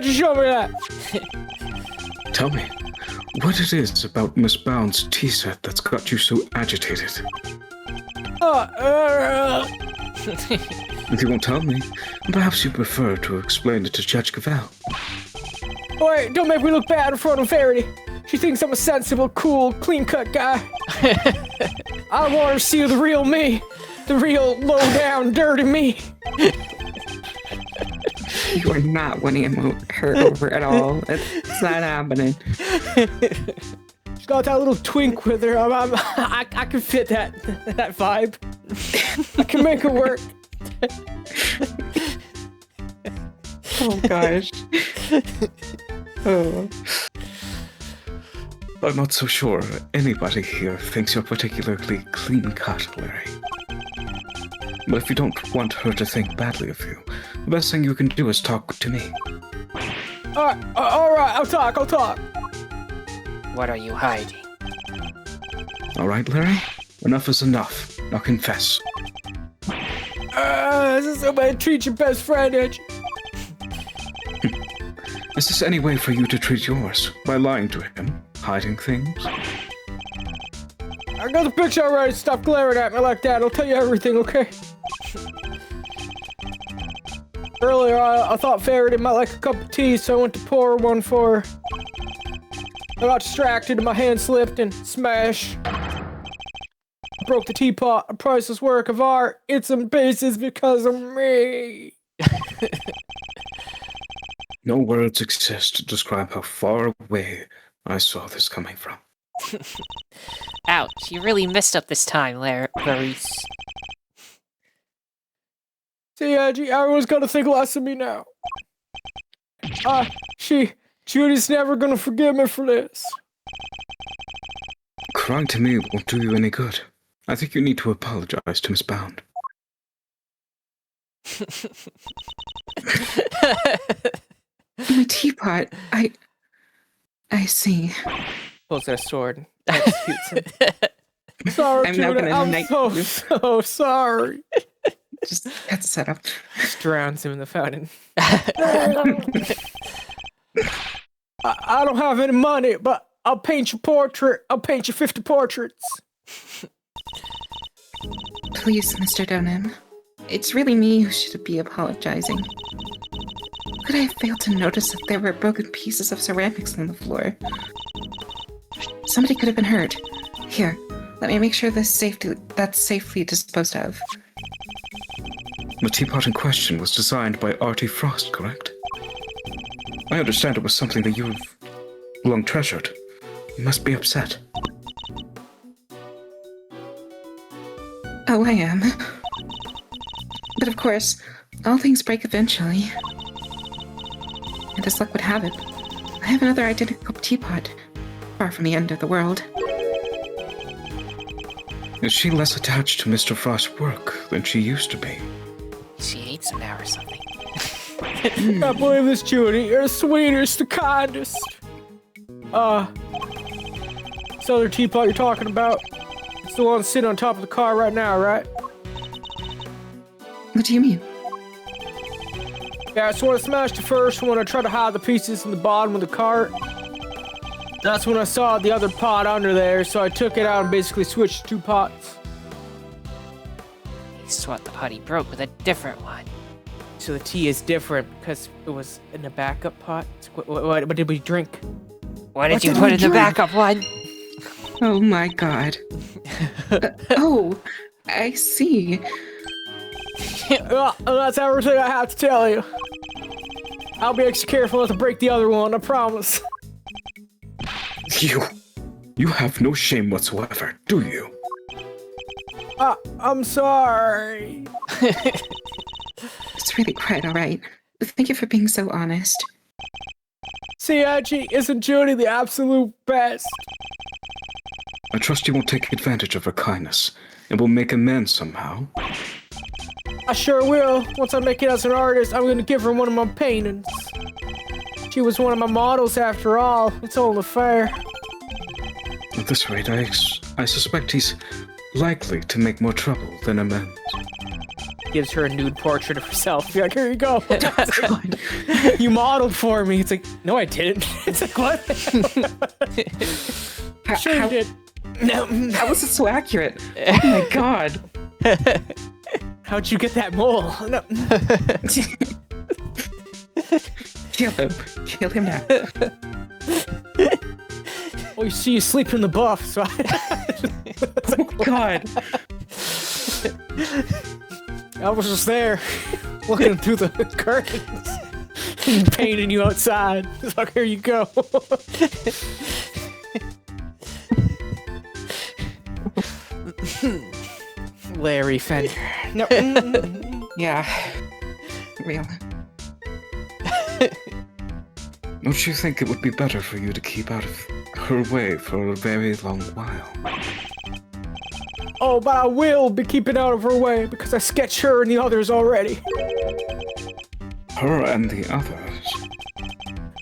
Speaker 2: Just show me that.
Speaker 4: Tell me, what it is about Miss Bound's tea set that's got you so agitated? If you won't tell me, perhaps you prefer to explain it to Judge Cavell.
Speaker 2: Wait, don't make me look bad in front of Verity. She thinks I'm a sensible, cool, clean-cut guy. I want her to see the real me. The real, low-down, dirty me.
Speaker 3: You are not winning her over at all. It's not happening.
Speaker 2: She's got that little twink with her. I can fit that vibe. I can make it work.
Speaker 3: Oh gosh. Oh.
Speaker 4: I'm not so sure anybody here thinks you're particularly clean-cut, Larry. But if you don't want her to think badly of you, the best thing you can do is talk to me.
Speaker 2: Alright, I'll talk.
Speaker 1: What are you hiding?
Speaker 4: Alright, Larry? Enough is enough. Now confess.
Speaker 2: This is the way to treat your best friend, Edge.
Speaker 4: Is this any way for you to treat yours? By lying to him? Hiding things?
Speaker 2: I got the picture already. Stop glaring at me like that. I'll tell you everything, okay? Earlier, I thought Verity might like a cup of tea, so I went to pour one for her. I got distracted and my hand slipped and smash. I broke the teapot, a priceless work of art. It's in pieces because of me.
Speaker 4: No words exist to describe how far away I saw this coming from.
Speaker 1: Ouch, you really messed up this time, Laurice.
Speaker 2: See, Edgy, everyone's gonna think less of me now. Judy's never gonna forgive me for this.
Speaker 4: Crying to me won't do you any good. I think you need to apologize to Miss Bound.
Speaker 3: My teapot. I see.
Speaker 2: Pulls out a sword. Executes him. Sorry,
Speaker 3: I'm now
Speaker 2: Judy,
Speaker 3: gonna
Speaker 2: I'm
Speaker 3: knight
Speaker 2: so
Speaker 3: you.
Speaker 2: sorry.
Speaker 3: Just that's set up.
Speaker 2: Just drowns him in the fountain. I don't have any money, but I'll paint your portrait. I'll paint you 50 portraits.
Speaker 3: Please, Mr. Donham. It's really me who should be apologizing. could I have failed to notice that there were broken pieces of ceramics on the floor? Somebody could have been hurt. Here, let me make sure that's safely disposed of.
Speaker 4: The teapot in question was designed by Artie Frost, correct? I understand it was something that you've long treasured. You must be upset.
Speaker 3: Oh, I am. But of course, all things break eventually. And as luck would have it, I have another identical teapot, far from the end of the world.
Speaker 4: Is she less attached to Mr. Frost's work than she used to be?
Speaker 1: She hates him now or something.
Speaker 2: I can't believe this, Judy. You're the sweetest, the kindest. This other teapot you're talking about, it's the one sitting on top of the car right now, right?
Speaker 3: What do you mean?
Speaker 2: Yeah, so when I smashed the first one, I tried to hide the pieces in the bottom of the cart. That's when I saw the other pot under there, so I took it out and basically switched two pots.
Speaker 1: He swapped the pot he broke with a different one.
Speaker 2: So the tea is different because it was in a backup pot. What did we drink?
Speaker 1: What did you put in the backup one?
Speaker 3: Oh my god. Oh, I see.
Speaker 2: Well, that's everything I have to tell you. I'll be extra careful not to break the other one, I promise.
Speaker 4: You have no shame whatsoever, do you?
Speaker 2: I'm sorry.
Speaker 3: It's really quite alright. Thank you for being so honest.
Speaker 2: See, Angie, isn't Judy the absolute best?
Speaker 4: I trust you won't take advantage of her kindness, and will make amends somehow.
Speaker 2: I sure will. Once I make it as an artist, I'm gonna give her one of my paintings. She was one of my models after all. It's only fair.
Speaker 4: At this rate, I suspect he's likely to make more trouble than amends.
Speaker 2: Gives her a nude portrait of herself. Be like, here you go.
Speaker 3: God.
Speaker 2: You modeled for me. It's like, no, I didn't. It's like, what? Sure you did. No.
Speaker 3: How was it so accurate? Oh my god.
Speaker 2: How'd you get that mole? No.
Speaker 3: Kill him. Kill him now.
Speaker 2: Oh, you see you sleep in the buff, so
Speaker 3: Oh god.
Speaker 2: I was just there, looking through the curtains, painting you outside. It's like, here you go. Larry Fender. No.
Speaker 3: Yeah. Real.
Speaker 4: Don't you think it would be better for you to keep out of her way for a very long while?
Speaker 2: Oh, but I will be keeping out of her way because I sketched her and the others already.
Speaker 4: Her and the others?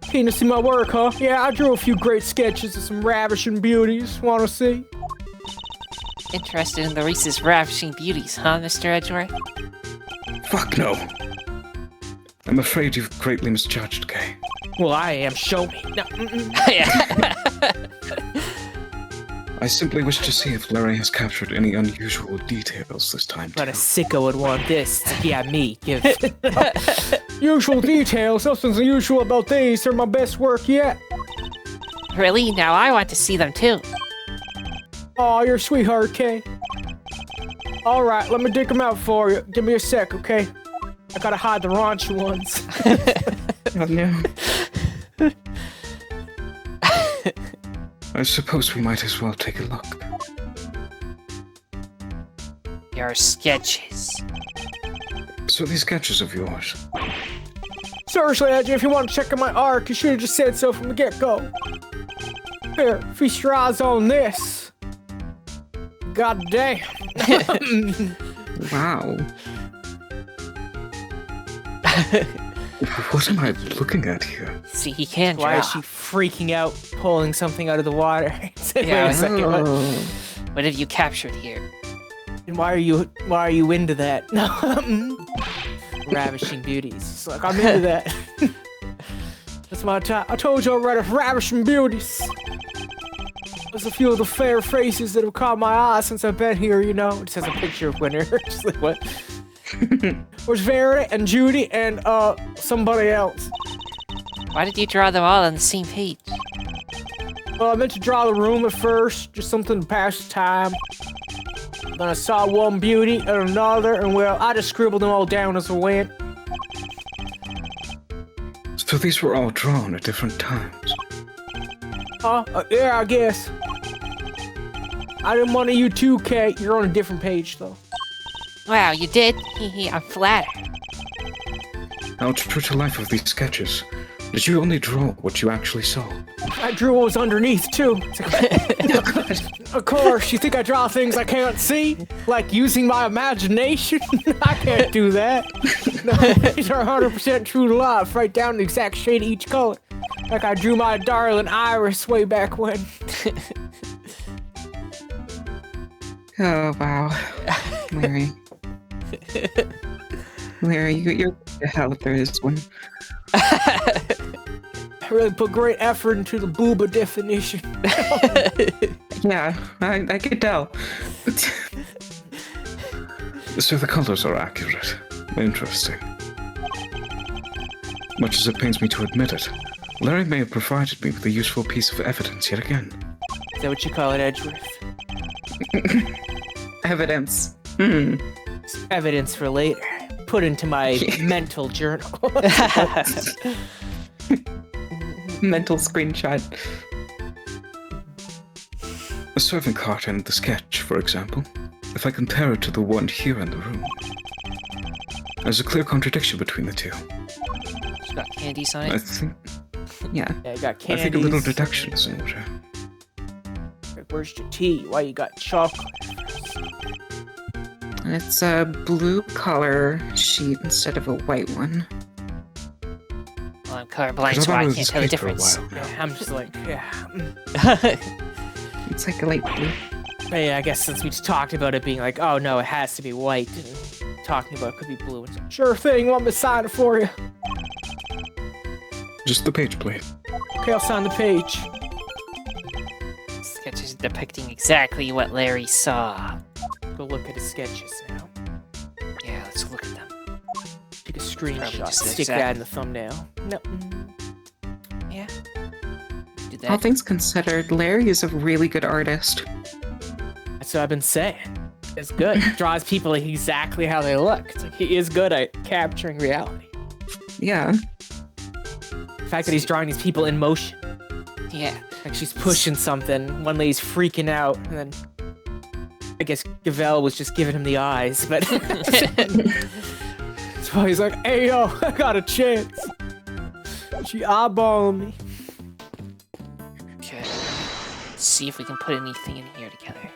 Speaker 2: Keen to see my work, huh? Yeah, I drew a few great sketches of some ravishing beauties. Wanna see?
Speaker 1: Interested in Laurice's ravishing beauties, huh, Mr. Edgeworth?
Speaker 4: Fuck no! I'm afraid you've greatly misjudged, Kay.
Speaker 2: Well, I am. Show me. No.
Speaker 4: I simply wish to see if Larry has captured any unusual details this time,
Speaker 2: But a
Speaker 4: too.
Speaker 2: sicko would want this. Yeah, me. Give. Usual details. Nothing's unusual about these. They're my best work yet.
Speaker 1: Really? Now I want to see them too.
Speaker 2: Aw, you're a sweetheart, Kay. Alright, let me dig them out for you. Give me a sec, okay? I gotta hide the raunchy ones.
Speaker 3: Oh no.
Speaker 4: I suppose we might as well take a look.
Speaker 1: Your sketches.
Speaker 4: So these sketches of yours,
Speaker 2: Seriously, Edgy, if you want to check out my art, you should have just said so from the get-go. Here, feast your eyes on this. God damn.
Speaker 3: Wow.
Speaker 4: what am I looking at here?
Speaker 1: See, he can draw.
Speaker 2: Why is she freaking out, pulling something out of the water? Wait
Speaker 1: Yeah,
Speaker 2: a second. What?
Speaker 1: What have you captured here?
Speaker 2: And why are you into that? Ravishing beauties. It's like, I'm into that. That's my type. I told you already, ravishing beauties. There's a few of the fair faces that have caught my eye since I've been here, you know. It just has a picture of winter. Just like, what? There's Verity and Judy and somebody else.
Speaker 1: Why did you draw them all on the same page?
Speaker 2: Well, I meant to draw the room at first, just something to pass the time. Then I saw one beauty and another, and well, I just scribbled them all down as I went.
Speaker 4: So these were all drawn at different times.
Speaker 2: Yeah, I guess. I didn't want to you too, Kate. You're on a different page, though.
Speaker 1: Wow, you did? Hee I'm flattered.
Speaker 4: How true to life of these sketches. Did you only draw what you actually saw?
Speaker 2: I drew what was underneath, too. Of course, you think I draw things I can't see? Like using my imagination? I can't do that. No, these are 100% true to life, right down to the exact shade of each color. Like I drew my darling Iris way back when.
Speaker 3: Oh, wow. Larry. Larry, you're the hell if there is one.
Speaker 2: I really put great effort into the booba definition.
Speaker 3: Yeah, I could tell.
Speaker 4: So the colors are accurate. Interesting. Much as it pains me to admit it, Larry may have provided me with a useful piece of evidence yet again.
Speaker 2: Is that what you call it, Edgeworth?
Speaker 3: Evidence.
Speaker 2: It's evidence for later. Put into my mental journal.
Speaker 3: Mental screenshot.
Speaker 4: The servant cart and the sketch, for example, if I compare it to the one here in the room, there's a clear contradiction between the two.
Speaker 1: It's got candies on
Speaker 4: I
Speaker 1: it.
Speaker 4: think,
Speaker 3: Yeah.
Speaker 2: Yeah, I got
Speaker 4: I
Speaker 2: candies.
Speaker 4: think a little deduction is in order.
Speaker 2: Where's your tea? Why you got chocolate?
Speaker 3: And it's a blue color sheet instead of a white one.
Speaker 1: Well, I'm colorblind,
Speaker 4: I've
Speaker 1: so I
Speaker 4: been
Speaker 1: can't tell the
Speaker 4: this for a
Speaker 1: difference.
Speaker 4: while now.
Speaker 2: Yeah, I'm just like, yeah.
Speaker 3: It's like a light blue.
Speaker 2: But yeah, I guess since we just talked about it being like, oh no, it has to be white, and talking about it could be blue. It's like, sure thing, want me to sign it for you?
Speaker 4: Just the page, please.
Speaker 2: Okay, I'll sign the page.
Speaker 1: Sketch is depicting exactly what Larry saw.
Speaker 2: Go look at his sketches now.
Speaker 1: Yeah, let's look at them.
Speaker 2: Take a
Speaker 1: Probably
Speaker 2: screenshot,
Speaker 1: just
Speaker 2: stick
Speaker 1: exact-
Speaker 2: that in the thumbnail. No.
Speaker 1: Yeah. Do
Speaker 3: All
Speaker 1: that.
Speaker 3: things considered, Larry is a really good artist.
Speaker 2: That's what I've been saying. It's good. He draws people exactly how they look. It's like he is good at capturing reality.
Speaker 3: Yeah.
Speaker 2: The fact that he's drawing these people in motion.
Speaker 1: Yeah.
Speaker 2: Like she's pushing something, one lady's freaking out, and then I guess Gavel was just giving him the eyes, but so he's like, hey yo, I got a chance. She eyeballing me.
Speaker 1: Okay. Let's see if we can put anything in here together.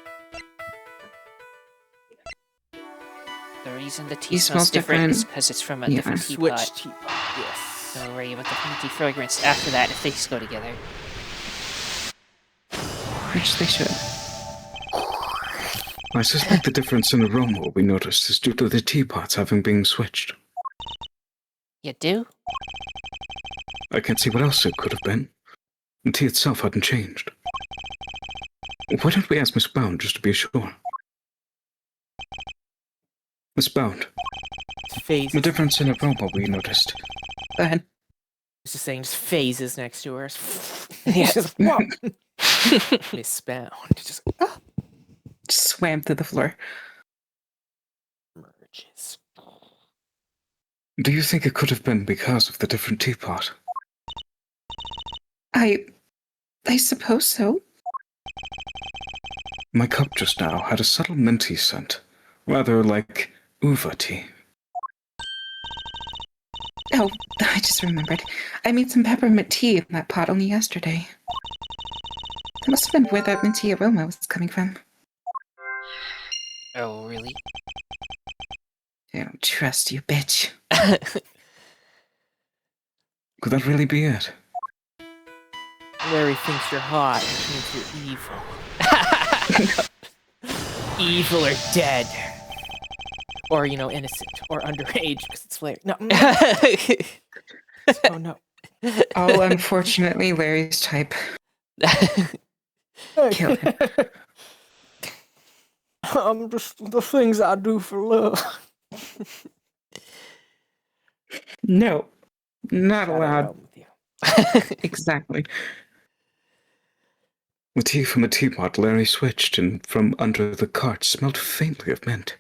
Speaker 1: The reason the tea
Speaker 3: It
Speaker 1: smells
Speaker 3: smells
Speaker 1: different is
Speaker 3: different.
Speaker 1: because it's from a
Speaker 3: Yeah.
Speaker 1: different teapot.
Speaker 2: Switch teapot, yes.
Speaker 1: Don't worry about the fruity fragrance after that if things go together.
Speaker 3: Which they should.
Speaker 4: I suspect the difference in aroma we noticed is due to the teapots having been switched.
Speaker 1: You do?
Speaker 4: I can't see what else it could have been. The tea itself hadn't changed. Why don't we ask Miss Bound just to be sure? Miss Bound,
Speaker 2: Phases.
Speaker 4: the difference in aroma we noticed.
Speaker 3: Go ahead.
Speaker 2: It's just saying just phases next to her.
Speaker 1: Yeah.
Speaker 2: Just, whoa. Misbound. Just
Speaker 3: Just swam through the floor.
Speaker 2: merges.
Speaker 4: Do you think it could have been because of the different teapot?
Speaker 3: I suppose so.
Speaker 4: My cup just now had a subtle minty scent, rather like uva tea.
Speaker 3: Oh, I just remembered. I made some peppermint tea in that pot only yesterday. That must have been where that minty aroma was coming from.
Speaker 1: Oh, really?
Speaker 3: I don't trust you, bitch.
Speaker 4: Could that really be it?
Speaker 2: Larry thinks you're hot, which means you're evil. Evil or dead. Or, you know, innocent. Or underage, because it's Larry. No. Oh, no.
Speaker 3: Oh, unfortunately, Larry's type. Kill him.
Speaker 2: I'm just the things I do for love.
Speaker 3: No, not
Speaker 2: Got it
Speaker 3: allowed.
Speaker 2: home with you.
Speaker 3: Exactly.
Speaker 4: The tea from the teapot Larry switched, and from under the cart smelled faintly of mint.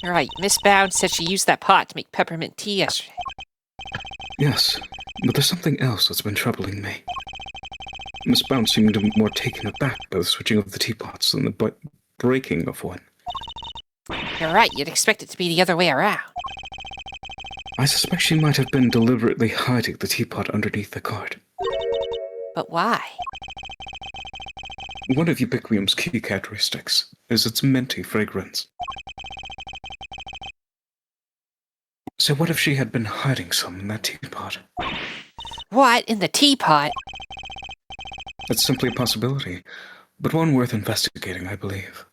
Speaker 1: You're right. Miss Bound said she used that pot to make peppermint tea yesterday.
Speaker 4: Yes, but there's something else that's been troubling me. Miss Bounce seemed more taken aback by the switching of the teapots than the breaking of one.
Speaker 1: You're right. You'd expect it to be the other way around.
Speaker 4: I suspect she might have been deliberately hiding the teapot underneath the cart.
Speaker 1: But why?
Speaker 4: One of Ubiquium's key characteristics is its minty fragrance. So what if she had been hiding some in that teapot?
Speaker 1: What? In the teapot?
Speaker 4: It's simply a possibility, but one worth investigating, I believe.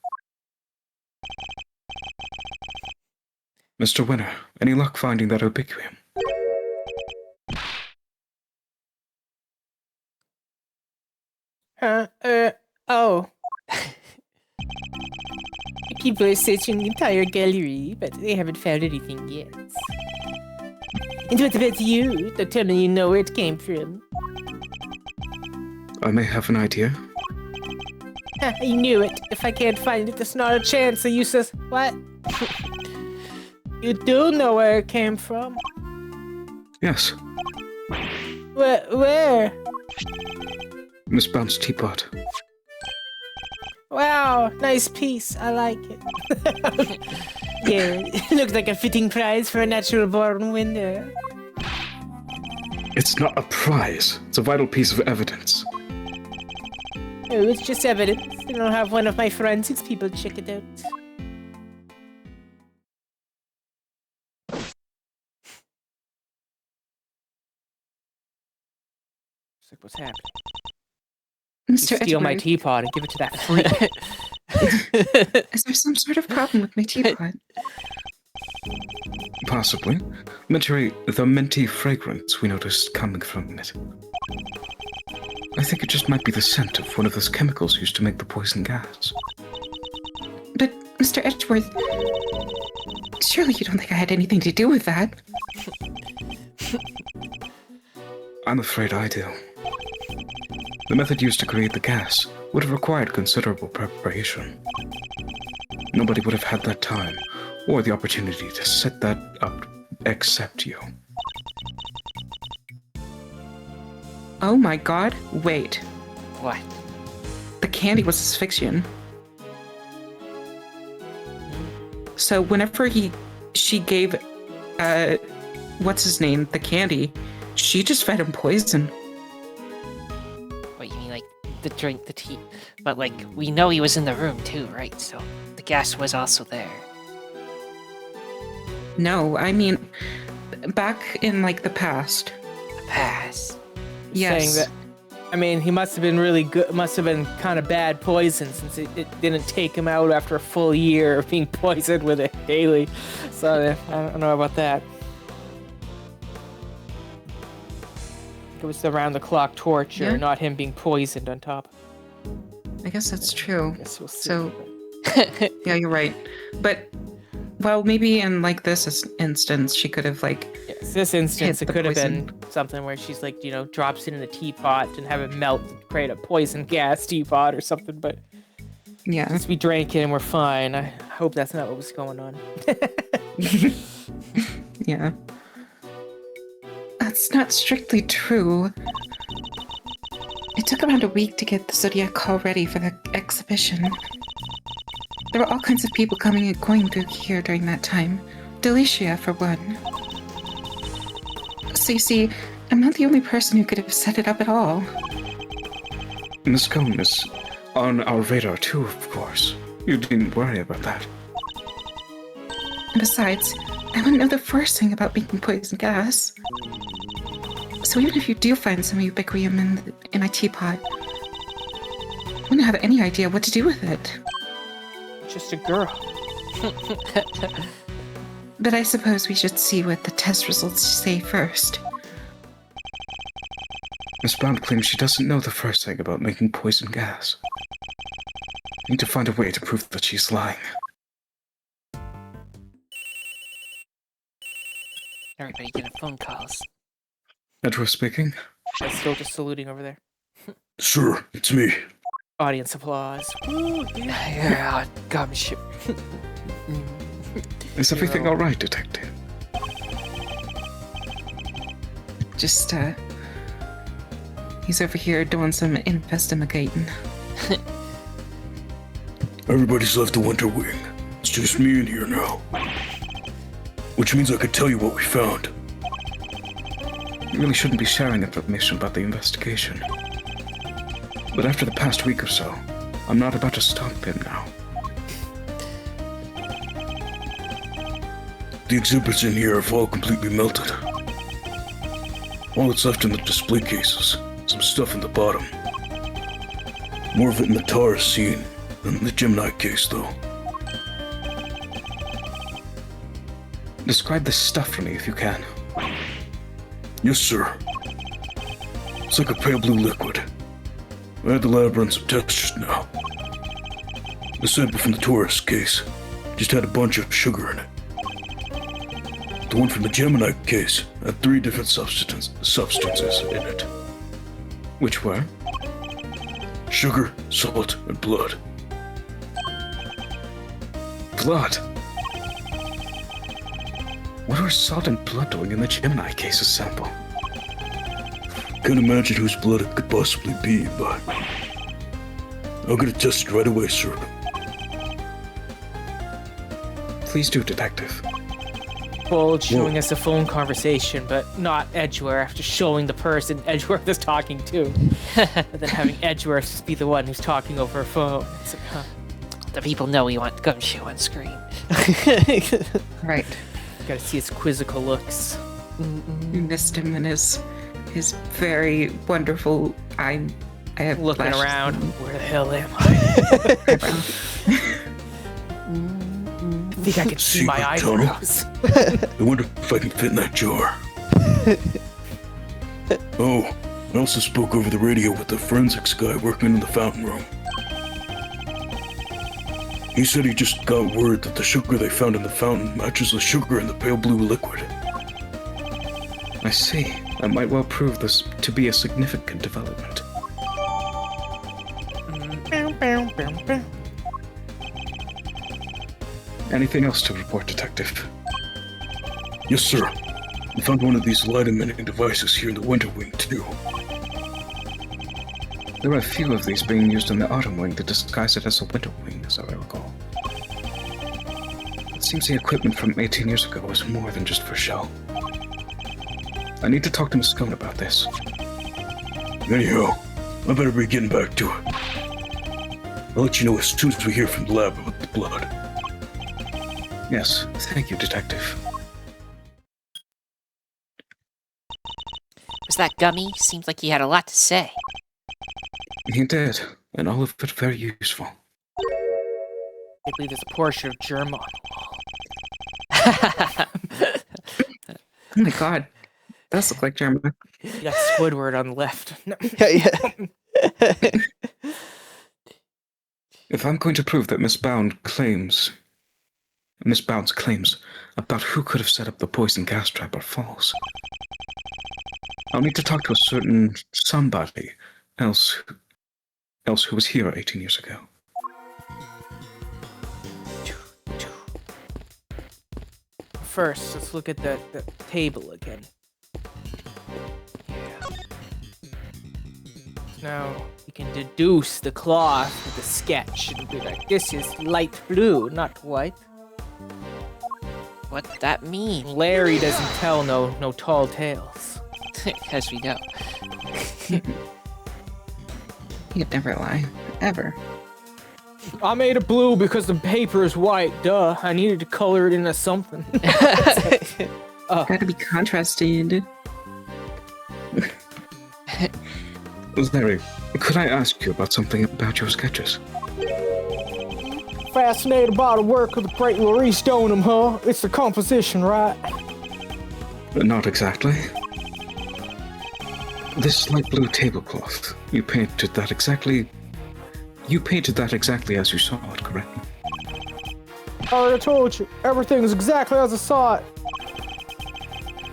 Speaker 4: Mr. Winner, any luck finding that Ubiquium?
Speaker 2: Oh. People are searching the entire gallery, but they haven't found anything yet. And what about you? Don't tell me you know where it came from.
Speaker 4: I may have an idea.
Speaker 2: I knew it. If I can't find it, there's not a chance. The useless. What? You do know where it came from?
Speaker 4: Yes,
Speaker 2: Where?
Speaker 4: Miss Bounce teapot.
Speaker 2: Wow, nice piece. I like it. Yeah, it looks like a fitting prize for a natural-born winner.
Speaker 4: It's not a prize. It's a vital piece of evidence.
Speaker 2: Oh, it's just evidence. I don't have one of my forensics people check it out. It's like, what's happening? You
Speaker 3: Mr.
Speaker 2: steal my
Speaker 3: Edward,
Speaker 2: teapot and give it to that freak.
Speaker 3: is there some sort of problem with my teapot?
Speaker 4: Possibly. Mentally, the minty fragrance we noticed coming from it. I think it just might be the scent of one of those chemicals used to make the poison gas.
Speaker 3: But, Mr. Edgeworth, surely you don't think I had anything to do with that?
Speaker 4: I'm afraid I do. The method used to create the gas would have required considerable preparation. Nobody would have had that time or the opportunity to set that up except you.
Speaker 3: Oh my god, wait.
Speaker 1: What?
Speaker 3: The candy was asphyxian. So whenever she gave, what's his name, the candy, she just fed him poison.
Speaker 1: What, you mean like the drink, the tea? But like, we know he was in the room too, right? So the gas was also there.
Speaker 3: No, I mean, back in like the past.
Speaker 1: The past.
Speaker 3: Yes.
Speaker 2: Saying that, I mean, he must have been really good. Must have been kind of bad poison since it didn't take him out after a full year of being poisoned with it daily. So I don't know about that. It was around the clock torture,
Speaker 3: Yeah.
Speaker 2: not him being poisoned on top.
Speaker 3: I guess that's true.
Speaker 2: Guess we'll see.
Speaker 3: So, yeah, you're right. But, well, maybe in like this instance, she could have like,
Speaker 2: Yes, this instance,
Speaker 3: hit
Speaker 2: it
Speaker 3: the
Speaker 2: could have
Speaker 3: poison.
Speaker 2: been something where she's like, drops it in the teapot and have it melt and create a poison gas teapot or something. But
Speaker 3: yeah.
Speaker 2: since we drank it and we're fine, I hope that's not what was going on.
Speaker 3: Yeah. That's not strictly true. It took around a week to get the Zodiac Hall ready for the exhibition. There were all kinds of people coming and going through here during that time. Delicia, for one. So you see, I'm not the only person who could have set it up at all.
Speaker 4: Miss Cone is on our radar too, of course. You didn't worry about that.
Speaker 3: And besides, I wouldn't know the first thing about making poison gas. So even if you do find some ubiquitous in my teapot, I wouldn't have any idea what to do with it.
Speaker 2: Just a girl.
Speaker 3: But I suppose we should see what the test results say first.
Speaker 4: Miss Bound claims she doesn't know the first thing about making poison gas. Need to find a way to prove that she's lying.
Speaker 1: Everybody getting phone calls.
Speaker 4: Edward speaking.
Speaker 2: I'm still just saluting over there.
Speaker 5: Sir, it's me.
Speaker 2: Audience applause. Ooh, yeah.
Speaker 1: Yeah, gumshoe.
Speaker 4: Is everything all right, Detective?
Speaker 3: Just, he's over here doing some investigating.
Speaker 5: Everybody's left the Winter Wing. It's just me in here now. Which means I could tell you what we found.
Speaker 4: You really shouldn't be sharing information about the investigation. But after the past week or so, I'm not about to stop him now.
Speaker 5: The exhibits in here have all completely melted. All that's left in the display cases, some stuff in the bottom. More of it in the Taurus scene than in the Gemini case, though.
Speaker 4: Describe the stuff for me if you can.
Speaker 5: Yes, sir. It's like a pale blue liquid. I had the lab run some tests just now. The sample from the Taurus case just had a bunch of sugar in it. The one from the Gemini case had 3 different substances in it.
Speaker 4: Which were?
Speaker 5: Sugar, salt, and blood.
Speaker 4: Blood. What were salt and blood doing in the Gemini case's sample?
Speaker 5: Can't imagine whose blood it could possibly be, but I'll get it tested right away, sir.
Speaker 4: Please do, Detective.
Speaker 2: Bulge showing us a phone conversation, but not Edgeworth after showing the person Edgeworth is talking to. And then having Edgeworth be the one who's talking over a phone. It's like, huh.
Speaker 1: The people know we want gumshoe on screen.
Speaker 3: Right.
Speaker 2: Gotta see his quizzical looks.
Speaker 3: You missed him in his very wonderful. I have
Speaker 2: Looking
Speaker 3: flashes
Speaker 2: around.
Speaker 3: on
Speaker 2: Where the hell am I?
Speaker 3: eyebrow.
Speaker 2: I think I can see my
Speaker 5: Secret tunnel?
Speaker 2: eyebrows.
Speaker 5: I wonder if I can fit in that jar. Oh, I also spoke over the radio with the forensics guy working in the fountain room. He said he just got word that the sugar they found in the fountain matches the sugar in the pale blue liquid.
Speaker 4: I see. That might well prove this to be a significant development. Anything else to report, Detective?
Speaker 5: Yes, sir. We found one of these light-emitting devices here in the Winter Wing, too.
Speaker 4: There are a few of these being used in the Autumn Wing to disguise it as a Winter Wing, as I recall. It seems the equipment from 18 years ago was more than just for show. I need to talk to Miss Scone about this.
Speaker 5: Anyhow, I better be getting back to it. I'll let you know as soon as we hear from the lab about the blood.
Speaker 4: Yes, thank you, Detective.
Speaker 1: Was that Gummy? Seems like he had a lot to say.
Speaker 4: He did, and all of it very useful.
Speaker 2: I believe there's a portion of germ on
Speaker 3: Oh my god. Does look like German.
Speaker 2: the wall. You got Squidward on the left. No.
Speaker 4: If I'm going to prove that Miss Bound's claims about who could have set up the poison gas trap are false, I'll need to talk to a certain somebody else who was here 18 years ago.
Speaker 2: First, let's look at the table again. Yeah. Now, we can deduce the cloth with the sketch. It'll be like, this is light blue, not white.
Speaker 1: What that mean?
Speaker 2: Larry doesn't tell no tall tales.
Speaker 1: As we know.
Speaker 3: He'd never lie. Ever.
Speaker 2: I made it blue because the paper is white, duh. I needed to color it into something.
Speaker 3: Gotta be contrasted.
Speaker 4: Larry, could I ask you about something about your sketches?
Speaker 2: Fascinated by the work of the great Laurice Stoneham, huh? It's the composition, right?
Speaker 4: Not exactly. This light blue tablecloth, you painted that exactly as you saw it, correct?
Speaker 2: I already told you, everything is exactly as I saw it.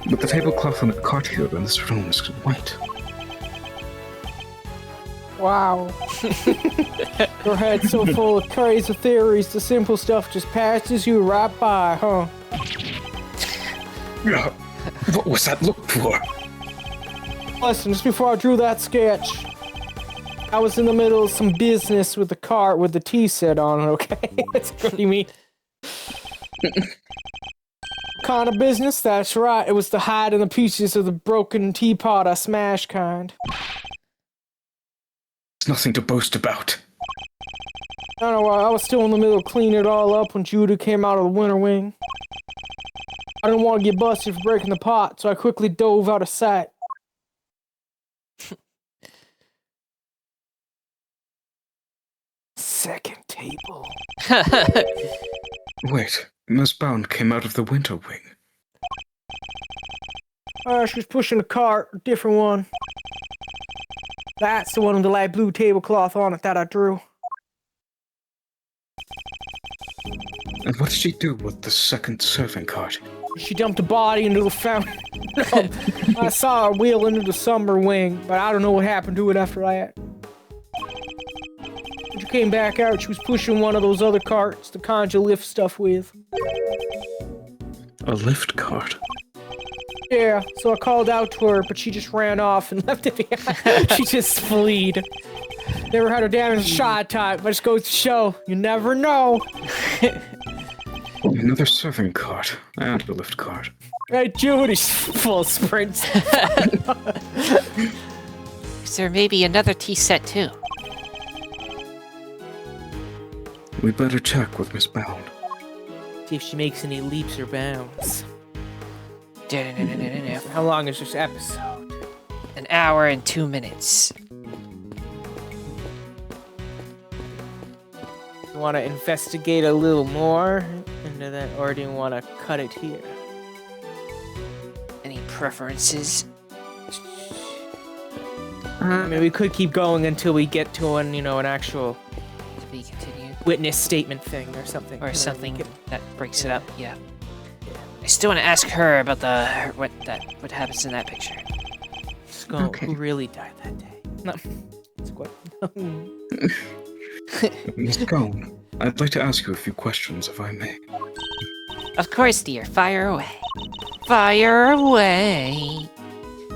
Speaker 4: But the tablecloth on the cart here in this room is white.
Speaker 2: Wow. Your head's so full of crazy theories, the simple stuff just passes you right by, huh?
Speaker 4: Yeah. What was that look for?
Speaker 2: Listen, just before I drew that sketch, I was in the middle of some business with the cart with the tea set on it, okay? That's pretty mean. Kind of business? That's right. It was the hide and the pieces of the broken teapot I smashed kind.
Speaker 4: It's nothing to boast about.
Speaker 2: I don't know, I was still in the middle of cleaning it all up when Judah came out of the winter wing. I didn't want to get busted for breaking the pot, so I quickly dove out of sight. Second table.
Speaker 4: Wait, Miss Bound came out of the winter wing.
Speaker 2: She was pushing a cart, a different one. That's the one with the light blue tablecloth on it that I drew.
Speaker 4: And what did she do with the second serving cart?
Speaker 2: She dumped a body into the fountain. No, I saw her wheel into the summer wing, but I don't know what happened to it after that. When she came back out, she was pushing one of those other carts, the kind you lift stuff with.
Speaker 4: A lift cart?
Speaker 2: Yeah, so I called out to her, but she just ran off and left it behind. She just fleed. Never had her damage shot type, but it just goes to show, you never know.
Speaker 4: Another serving cart and a lift cart.
Speaker 2: Hey, Judy's full sprints.
Speaker 1: Is there maybe another tea set too?
Speaker 4: We'd better check with Miss Bound.
Speaker 2: See if she makes any leaps or bounds.
Speaker 1: Da-da-da-da-da-da.
Speaker 2: How long is this episode?
Speaker 1: An hour and 2 minutes.
Speaker 2: You want to investigate a little more into that, or do you want to cut it here?
Speaker 1: Any preferences?
Speaker 2: I mean, we could keep going until we get to an, an actual
Speaker 1: To be continued.
Speaker 2: witness statement thing or something.
Speaker 1: Or something that breaks it up, yeah. I still want to ask her about what happens in that picture.
Speaker 2: Skull,
Speaker 3: Okay.
Speaker 2: who really died that day? No, it's quite.
Speaker 4: Miss Cone, I'd like to ask you a few questions, if I may.
Speaker 1: Of course, dear. Fire away. Fire away.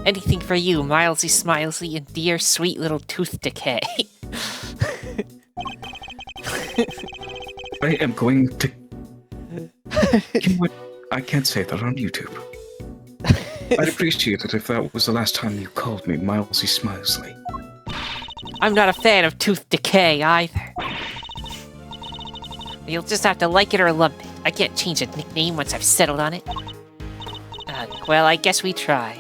Speaker 1: Anything for you, Milesy Smilesy, and dear sweet little tooth decay.
Speaker 4: I am going to... You know what? I can't say that on YouTube. I'd appreciate it if that was the last time you called me Milesy Smilesy.
Speaker 1: I'm not a fan of tooth decay either. You'll just have to like it or lump it. I can't change a nickname once I've settled on it. Well, I guess we try.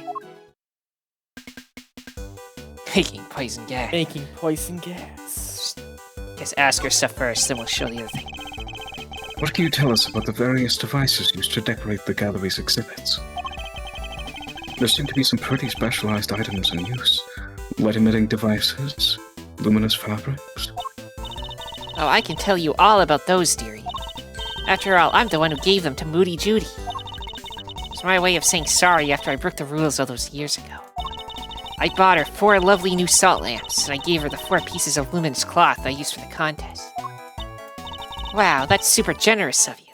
Speaker 1: Making poison gas.
Speaker 2: Making poison gas.
Speaker 1: Guess ask her stuff first, then we'll show the other thing.
Speaker 4: What can you tell us about the various devices used to decorate the gallery's exhibits? There seem to be some pretty specialized items in use. Light-emitting devices, luminous fabrics.
Speaker 1: Oh, I can tell you all about those, dearie. After all, I'm the one who gave them to Moody Judy. It's my way of saying sorry after I broke the rules all those years ago. I bought her 4 lovely new salt lamps, and I gave her the 4 pieces of luminous cloth I used for the contest. Wow, that's super generous of you.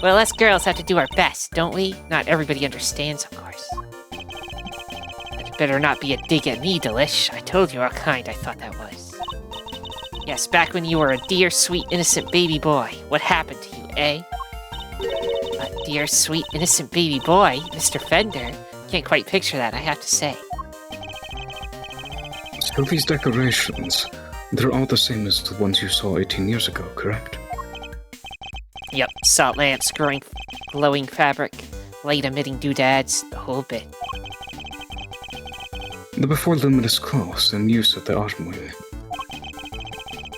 Speaker 1: Well, us girls have to do our best, don't we? Not everybody understands, of course. It better not be a dig at me, Delish. I told you how kind I thought that was. Yes, back when you were a dear, sweet, innocent baby boy. What happened to you, eh? A dear, sweet, innocent baby boy, Mr. Fender. Can't quite picture that, I have to say.
Speaker 4: So these decorations, they're all the same as the ones you saw 18 years ago, correct?
Speaker 1: Yep, salt lamps, glowing fabric, light-emitting doodads, the whole bit.
Speaker 4: The before luminous cloths in use at the autumn wing.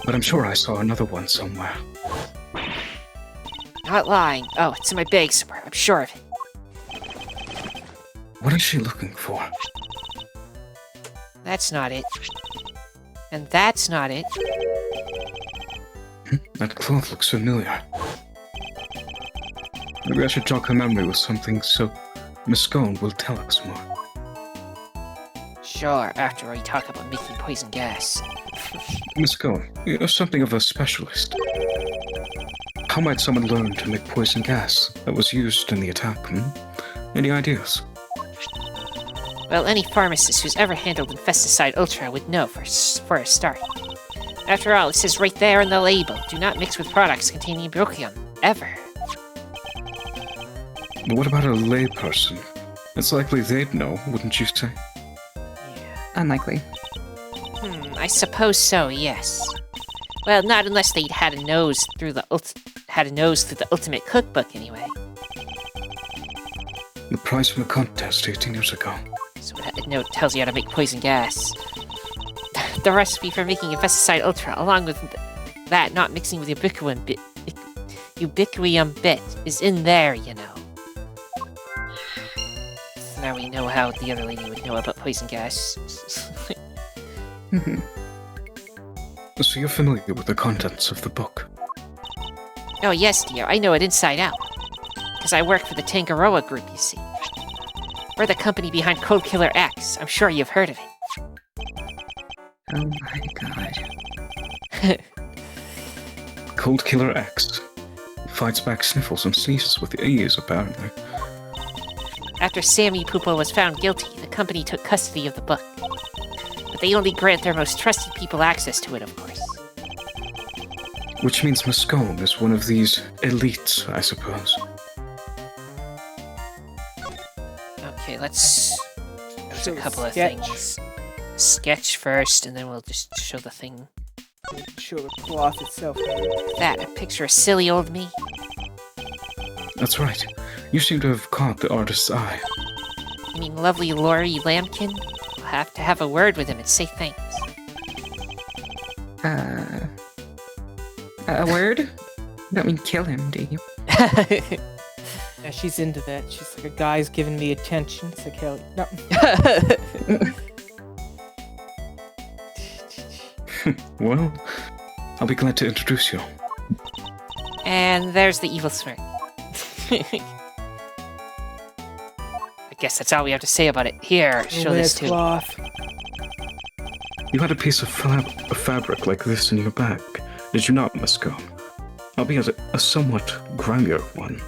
Speaker 4: But I'm sure I saw another one somewhere.
Speaker 1: Not lying. Oh, it's in my bag somewhere, I'm sure of it.
Speaker 4: What is she looking for?
Speaker 1: That's not it. And that's not it.
Speaker 4: That cloth looks familiar. Maybe I should jog her memory with something so Miss Scone will tell us more.
Speaker 1: Sure, after I talk about making poison gas.
Speaker 4: Miss Scone, you're something of a specialist. How might someone learn to make poison gas that was used in the attack, Any ideas?
Speaker 1: Well, any pharmacist who's ever handled Infesticide Ultra would know for a start. After all, it says right there on the label, do not mix with products containing Brochium, ever.
Speaker 4: But what about a layperson? It's likely they'd know, wouldn't you say?
Speaker 3: Unlikely.
Speaker 1: I suppose so, yes. Well, not unless they'd had a nose through the Ultimate Cookbook, anyway.
Speaker 4: The prize from a contest 18 years ago.
Speaker 1: So that note tells you how to make poison gas. The recipe for making Infesticide Ultra, along with that not mixing with Ubiquium bit, is in there, you know. So now we know how the other lady would know about poison gas.
Speaker 4: So you're familiar with the contents of the book?
Speaker 1: Oh yes, dear, I know it inside out. Because I work for the Tangaroa Group, you see. We're the company behind Cold Killer X. I'm sure you've heard of it.
Speaker 3: Oh my god.
Speaker 4: Cold Killer X. Fights back sniffles and sneezes with ease, apparently.
Speaker 1: After Sammy Poopa was found guilty, the company took custody of the book. But they only grant their most trusted people access to it, of course.
Speaker 4: Which means Miss Scone is one of these elites, I suppose.
Speaker 1: Okay, let's... There's a
Speaker 2: Show
Speaker 1: couple of
Speaker 2: sketch.
Speaker 1: things. Sketch first, and then we'll just show the thing.
Speaker 2: Show the cloth itself.
Speaker 1: That, a picture of silly old me.
Speaker 4: That's right. You seem to have caught the artist's eye.
Speaker 1: You mean lovely Laurie Lambkin? I'll have to have a word with him and say thanks.
Speaker 3: A word? You don't mean kill him, do you?
Speaker 2: Yeah, she's into that. She's like, a guy's giving me attention. It's like, hell, no.
Speaker 4: Well, I'll be glad to introduce you.
Speaker 1: And there's the evil smirk. I guess that's all we have to say about it. Here, show this too.
Speaker 2: Cloth.
Speaker 4: You had a piece of fabric like this in your bag, did you not, Miss Scone? Albeit a somewhat grimier one.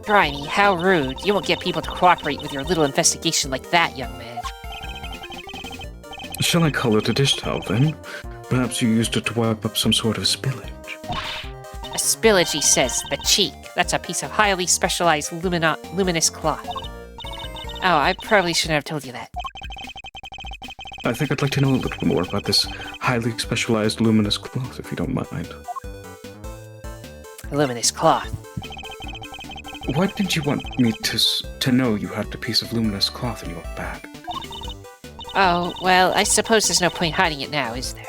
Speaker 1: Grimy, how rude. You won't get people to cooperate with your little investigation like that, young man.
Speaker 4: Shall I call it a dish towel, then? Perhaps you used it to wipe up some sort of spillage.
Speaker 1: A spillage, he says. The cheek. That's a piece of highly specialized luminous cloth. Oh, I probably shouldn't have told you that.
Speaker 4: I think I'd like to know a little more about this highly specialized luminous cloth, if you don't mind.
Speaker 1: Luminous cloth.
Speaker 4: Why did you want me to know you had a piece of luminous cloth in your bag?
Speaker 1: Oh, well, I suppose there's no point hiding it now, is there?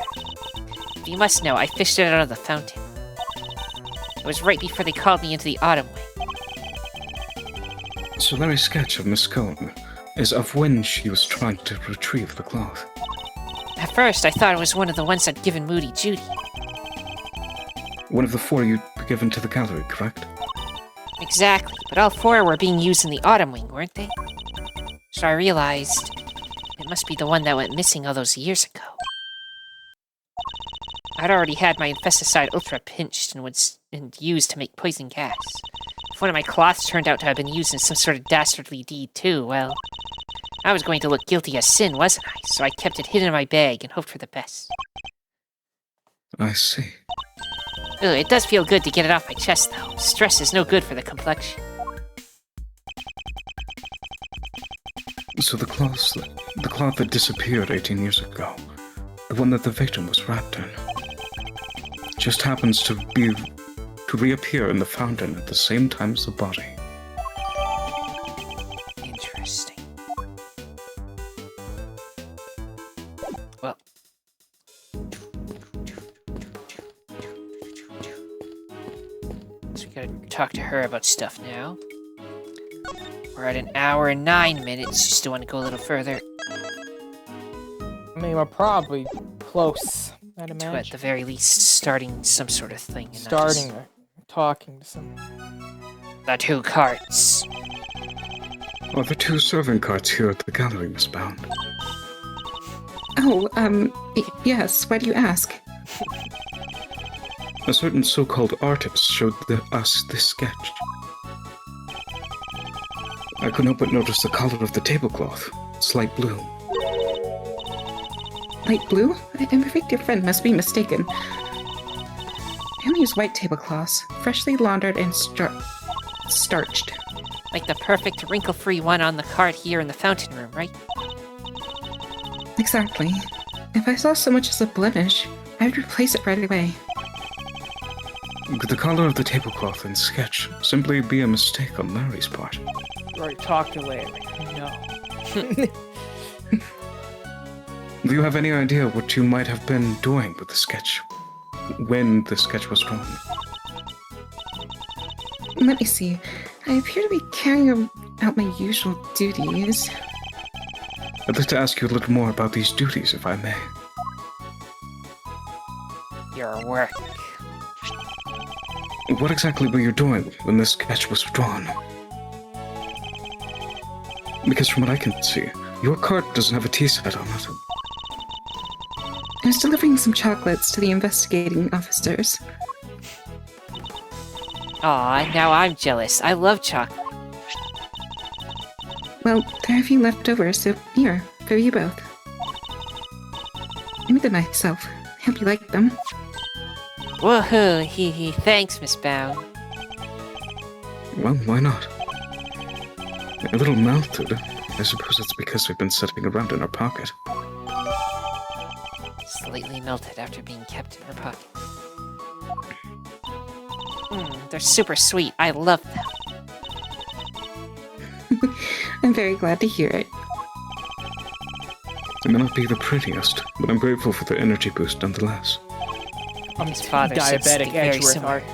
Speaker 1: But you must know, I fished it out of the fountain. It was right before they called me into the autumn wing.
Speaker 4: So Larry's sketch of Miss Scone is of when she was trying to retrieve the cloth.
Speaker 1: At first, I thought it was one of the ones I'd given Moody Judy.
Speaker 4: One of the 4 you'd given to the gallery, correct?
Speaker 1: Exactly, but all 4 were being used in the autumn wing, weren't they? So I realized it must be the one that went missing all those years ago. I'd already had my Infesticide Ultra pinched and used to make poison gas. If one of my cloths turned out to have been used in some sort of dastardly deed too, well, I was going to look guilty as sin, wasn't I? So I kept it hidden in my bag and hoped for the best.
Speaker 4: I see.
Speaker 1: Ugh, it does feel good to get it off my chest, though. Stress is no good for the complexion.
Speaker 4: So the cloth that disappeared 18 years ago, the one that the victim was wrapped in, just happens to reappear in the fountain at the same time as the body.
Speaker 1: Interesting. Well. So we gotta talk to her about stuff now. We're at 1 hour and 9 minutes. You still want to go a little further?
Speaker 2: I mean, we're probably close, I'd
Speaker 1: To
Speaker 2: imagine.
Speaker 1: at the very least starting some sort of thing. And not
Speaker 2: Starting
Speaker 1: just-
Speaker 2: or talking to someone.
Speaker 1: The 2 carts.
Speaker 4: Are there 2 serving carts here at the gallery, Miss Bound?
Speaker 3: Oh, yes, why do you ask?
Speaker 4: A certain so-called artist showed us this sketch. I couldn't help but notice the color of the tablecloth. It's light blue.
Speaker 3: Light blue? I'm afraid your friend must be mistaken. I only use white tablecloths, freshly laundered and starched.
Speaker 1: Like the perfect wrinkle-free one on the cart here in the fountain room, right?
Speaker 3: Exactly. If I saw so much as a blemish, I would replace it right away.
Speaker 4: Could the color of the tablecloth and sketch simply be a mistake on Larry's part?
Speaker 2: You already talked to Larry. No.
Speaker 4: Do you have any idea what you might have been doing with the sketch when the sketch was drawn?
Speaker 3: Let me see. I appear to be carrying out my usual duties.
Speaker 4: I'd like to ask you a little more about these duties, if I may.
Speaker 1: Your work.
Speaker 4: What exactly were you doing when the sketch was drawn? Because from what I can see, your cart doesn't have a tea set on it.
Speaker 3: I was delivering some chocolates to the investigating officers.
Speaker 1: Aw, now I'm jealous. I love chocolate.
Speaker 3: Well, there are a few left over, so here, for you both. I made them myself. Hope you like them.
Speaker 1: Woohoo, hee hee. Thanks, Miss Bound.
Speaker 4: Well, why not? A little melted. I suppose it's because we've been sitting around in our pocket.
Speaker 1: Slightly melted after being kept in her pocket. They're super sweet. I love them.
Speaker 3: I'm very glad to hear it.
Speaker 4: They may not be the prettiest, but I'm grateful for the energy boost nonetheless.
Speaker 1: His father said
Speaker 2: Diabetic
Speaker 1: something very
Speaker 2: Edgeworth
Speaker 1: similar.
Speaker 2: art.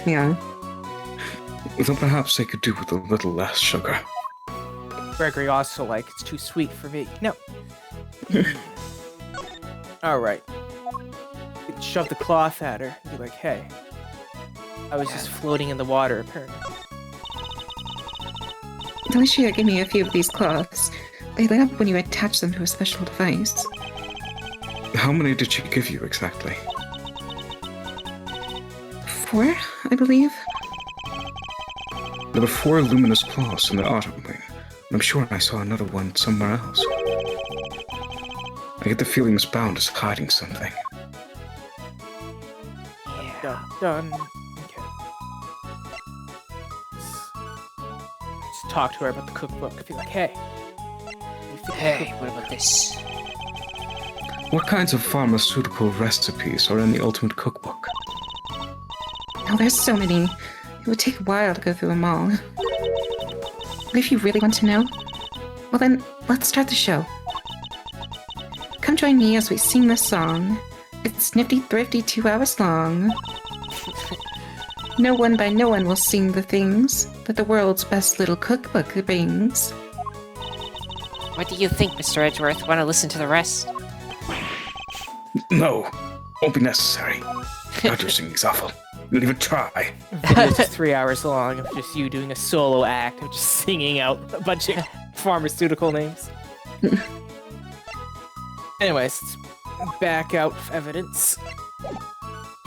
Speaker 3: Yeah.
Speaker 4: Though perhaps they could do with a little less sugar.
Speaker 2: Gregory also like, it's too sweet for me. No. Alright. Shove the cloth at her. Be like, hey. I was just floating in the water, apparently.
Speaker 3: Alicia gave me a few of these cloths. They light up when you attach them to a special device.
Speaker 4: How many did she give you exactly?
Speaker 3: 4, I believe.
Speaker 4: There were 4 luminous claws in the autumn wing, and I'm sure I saw another one somewhere else. I get the feeling Miss Bound is hiding something.
Speaker 1: Yeah.
Speaker 2: Done. Okay. Let's talk to her about the cookbook. Be like, hey.
Speaker 1: Hey, what about this?
Speaker 4: What kinds of pharmaceutical recipes are in the Ultimate Cookbook?
Speaker 3: Oh, there's so many. It would take a while to go through them all. But if you really want to know, well then, let's start the show. Come join me as we sing this song. It's nifty thrifty 2 hours long. No one by no one will sing the things that the world's best little cookbook brings.
Speaker 1: What do you think, Mr. Edgeworth? Want to listen to the rest?
Speaker 5: No, won't be necessary. Outdoor singing's awful. Don't even try.
Speaker 2: Video's just 3 hours long of just you doing a solo act of just singing out a bunch of pharmaceutical names. Anyways, let's back out of evidence.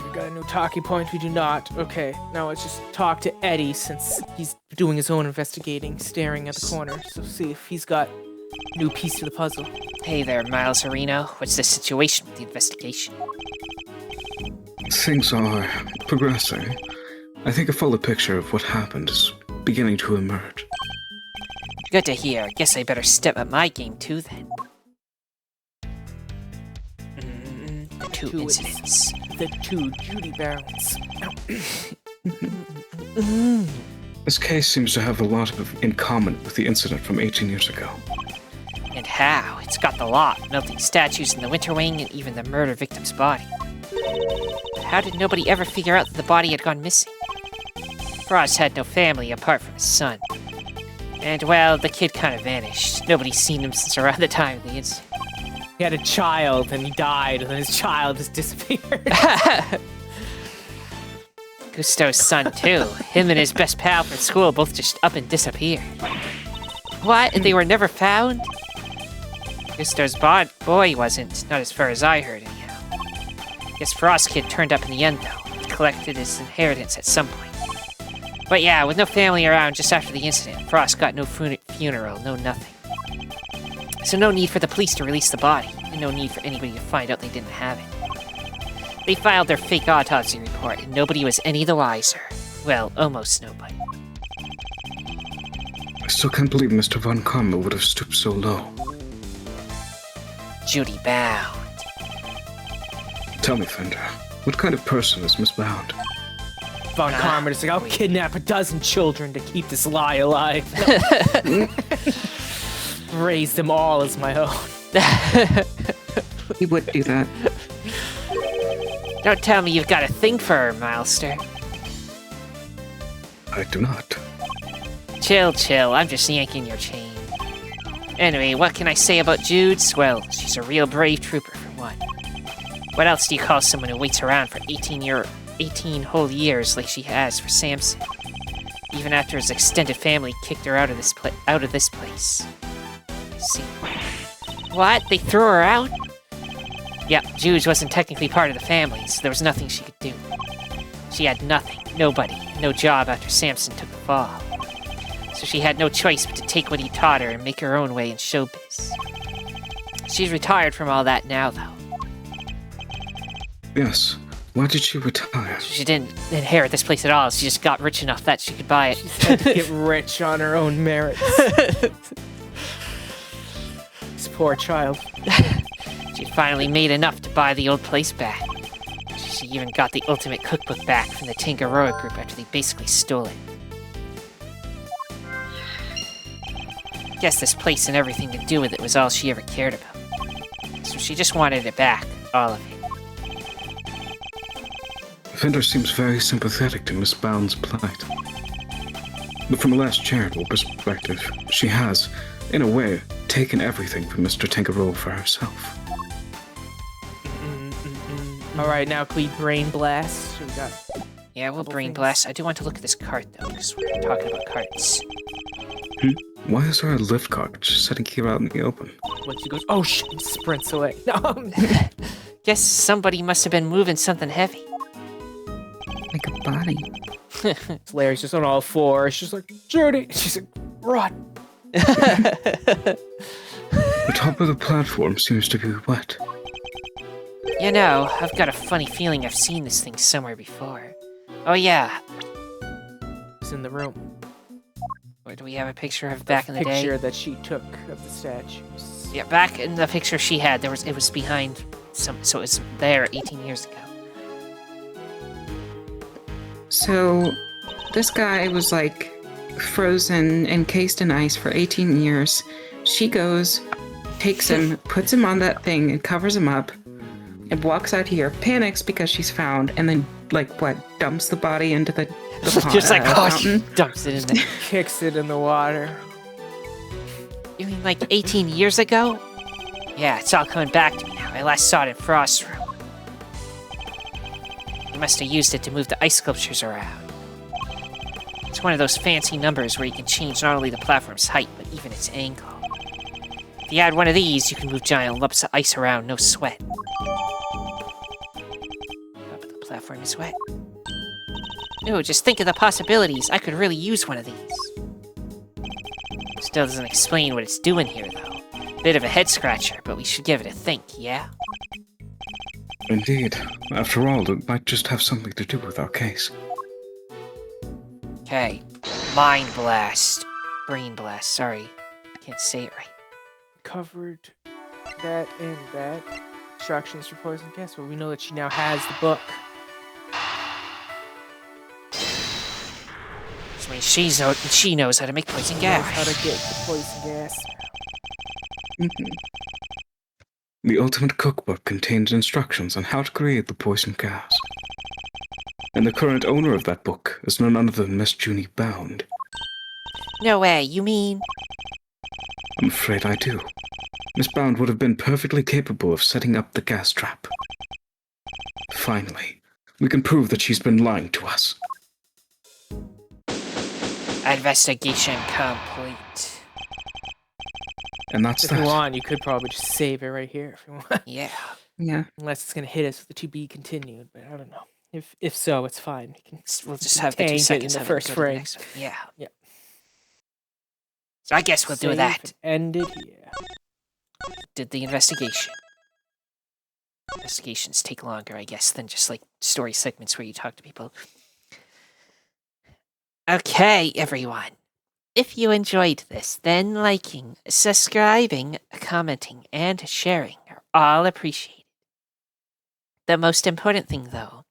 Speaker 2: We got a new talking point. We do not. Okay, now let's just talk to Eddie since he's doing his own investigating, staring at the corner. So see if he's got a new piece to the puzzle.
Speaker 1: Hey there, Miles Areno. What's the situation with the investigation?
Speaker 4: Things are progressing. I think a fuller picture of what happened is beginning to emerge.
Speaker 1: Good to hear. Guess I better step up my game too then. The two incidents.
Speaker 2: The 2 Judy Barons.
Speaker 4: This case seems to have a lot in common with the incident from 18 years ago.
Speaker 1: And how? It's got the lot. Melting statues in the winter wing and even the murder victim's body. But how did nobody ever figure out that the body had gone missing? Frost had no family apart from his son. And, well, the kid kind of vanished. Nobody's seen him since around the time of the incident.
Speaker 2: He had a child and he died, and then his child just disappeared.
Speaker 1: Gusto's son, too. Him and his best pal from school both just up and disappeared. What? And they were never found? Gusto's boy wasn't, not as far as I heard, anyhow. Guess Frost Kid turned up in the end, though. He collected his inheritance at some point. But yeah, with no family around just after the incident, Frost got no funeral, no nothing. So no need for the police to release the body, and no need for anybody to find out they didn't have it. They filed their fake autopsy report, and nobody was any the wiser. Well, almost nobody.
Speaker 4: I still can't believe Mr. Von Karma would have stooped so low.
Speaker 1: Judy Bound.
Speaker 4: Tell me, Fender, what kind of person is Miss Bound?
Speaker 2: Von Karma is like, I'll kidnap a dozen children to keep this lie alive. Raise them all as my own.
Speaker 3: He would do that.
Speaker 1: Don't tell me you've got a thing for her, Milester.
Speaker 4: I do not.
Speaker 1: Chill, I'm just yanking your chain. Anyway, what can I say about Jude's? Well, she's a real brave trooper, for one. What else do you call someone who waits around for 18 whole years like she has for Samson? Even after his extended family kicked her out of this place. See. What? They threw her out? Yep, Jude wasn't technically part of the family, so there was nothing she could do. She had nothing, nobody, no job after Samson took the fall. So she had no choice but to take what he taught her and make her own way in showbiz. She's retired from all that now, though.
Speaker 4: Yes. Why did she retire?
Speaker 1: She didn't inherit this place at all. She just got rich enough that she could buy it.
Speaker 2: She's had to get rich on her own merits. This poor child.
Speaker 1: She finally made enough to buy the old place back. She even got the ultimate cookbook back from the Tangaroa group after they basically stole it. Guess this place and everything to do with it was all she ever cared about. So she just wanted it back, all of it.
Speaker 4: Fender seems very sympathetic to Miss Bound's plight. But from a less charitable perspective, she has, in a way, taken everything from Mr. Tangaroa for herself.
Speaker 2: Alright, now can we brain blast? We got
Speaker 1: Yeah, we'll brain blast. I do want to look at this cart, though, because we're talking about carts.
Speaker 4: Why is there a lift cart just sitting here out in the open?
Speaker 2: what she goes, oh shit, sprints away. No.
Speaker 1: Guess somebody must have been moving something heavy.
Speaker 3: Like a body.
Speaker 2: Larry's just on all fours. She's like, Judy. She's like, run.
Speaker 4: The top of the platform seems to be wet.
Speaker 1: You know, I've got a funny feeling I've seen this thing somewhere before. Oh yeah,
Speaker 2: It's in the room.
Speaker 1: or do we have a picture of back in the day?
Speaker 2: Picture that she took of the statues.
Speaker 1: Yeah, back in the picture she had, it was behind some, so it was there 18 years ago.
Speaker 3: So, this guy was like frozen, encased in ice for 18 years. She goes, takes him, puts him on that thing, and covers him up, and walks out here, panics because she's found, and then, like, what, dumps the body into the pond,
Speaker 1: Just like, oh, she
Speaker 3: fountain?
Speaker 1: dumps it in there.
Speaker 2: Kicks it in the water.
Speaker 1: You mean like 18 years ago? Yeah, it's all coming back to me now. I last saw it in Frost's room. He must have used it to move the ice sculptures around. It's one of those fancy numbers where you can change not only the platform's height, but even its angle. If you add one of these, you can move giant lumps of ice around, no sweat. But the platform is wet. No, just think of the possibilities. I could really use one of these. Still doesn't explain what it's doing here, though. Bit of a head scratcher, but we should give it a think, yeah?
Speaker 4: Indeed. After all, it might just have something to do with our case.
Speaker 1: Okay. Mind blast. Brain blast, sorry. Can't say it right.
Speaker 2: Covered that and that. Instructions for poison gas, but we know that she now has the book.
Speaker 1: So she knows how to make poison
Speaker 2: Knows
Speaker 1: gas.
Speaker 2: how to get the poison gas.
Speaker 4: The ultimate cookbook contains instructions on how to create the poison gas. And the current owner of that book is none other than Miss Judy Bound.
Speaker 1: No way, you mean?
Speaker 4: I'm afraid I do. Miss Bound would have been perfectly capable of setting up the gas trap. Finally, we can prove that she's been lying to us.
Speaker 1: Investigation complete.
Speaker 4: And that's
Speaker 2: If you
Speaker 4: that.
Speaker 2: want, you could probably just save it right here if you want.
Speaker 1: Yeah.
Speaker 3: Yeah.
Speaker 2: Unless it's gonna hit us with the to be continued, but I don't know. If so, it's fine. We can
Speaker 1: We'll just have the 2
Speaker 2: tank it in
Speaker 1: seconds
Speaker 2: the
Speaker 1: of it
Speaker 2: first
Speaker 1: go to the
Speaker 2: frame.
Speaker 1: next one. Yeah.
Speaker 2: Yep.
Speaker 1: So I guess we'll do
Speaker 2: Save
Speaker 1: that.
Speaker 2: and end it here.
Speaker 1: Did the investigation. Investigations take longer, I guess, than just like story segments where you talk to people. Okay, everyone. If you enjoyed this, then liking, subscribing, commenting, and sharing are all appreciated. The most important thing, though,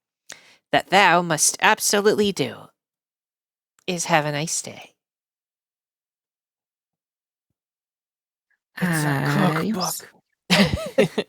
Speaker 1: that thou must absolutely do is have a nice day.
Speaker 2: It's a
Speaker 3: Adios.
Speaker 2: cookbook.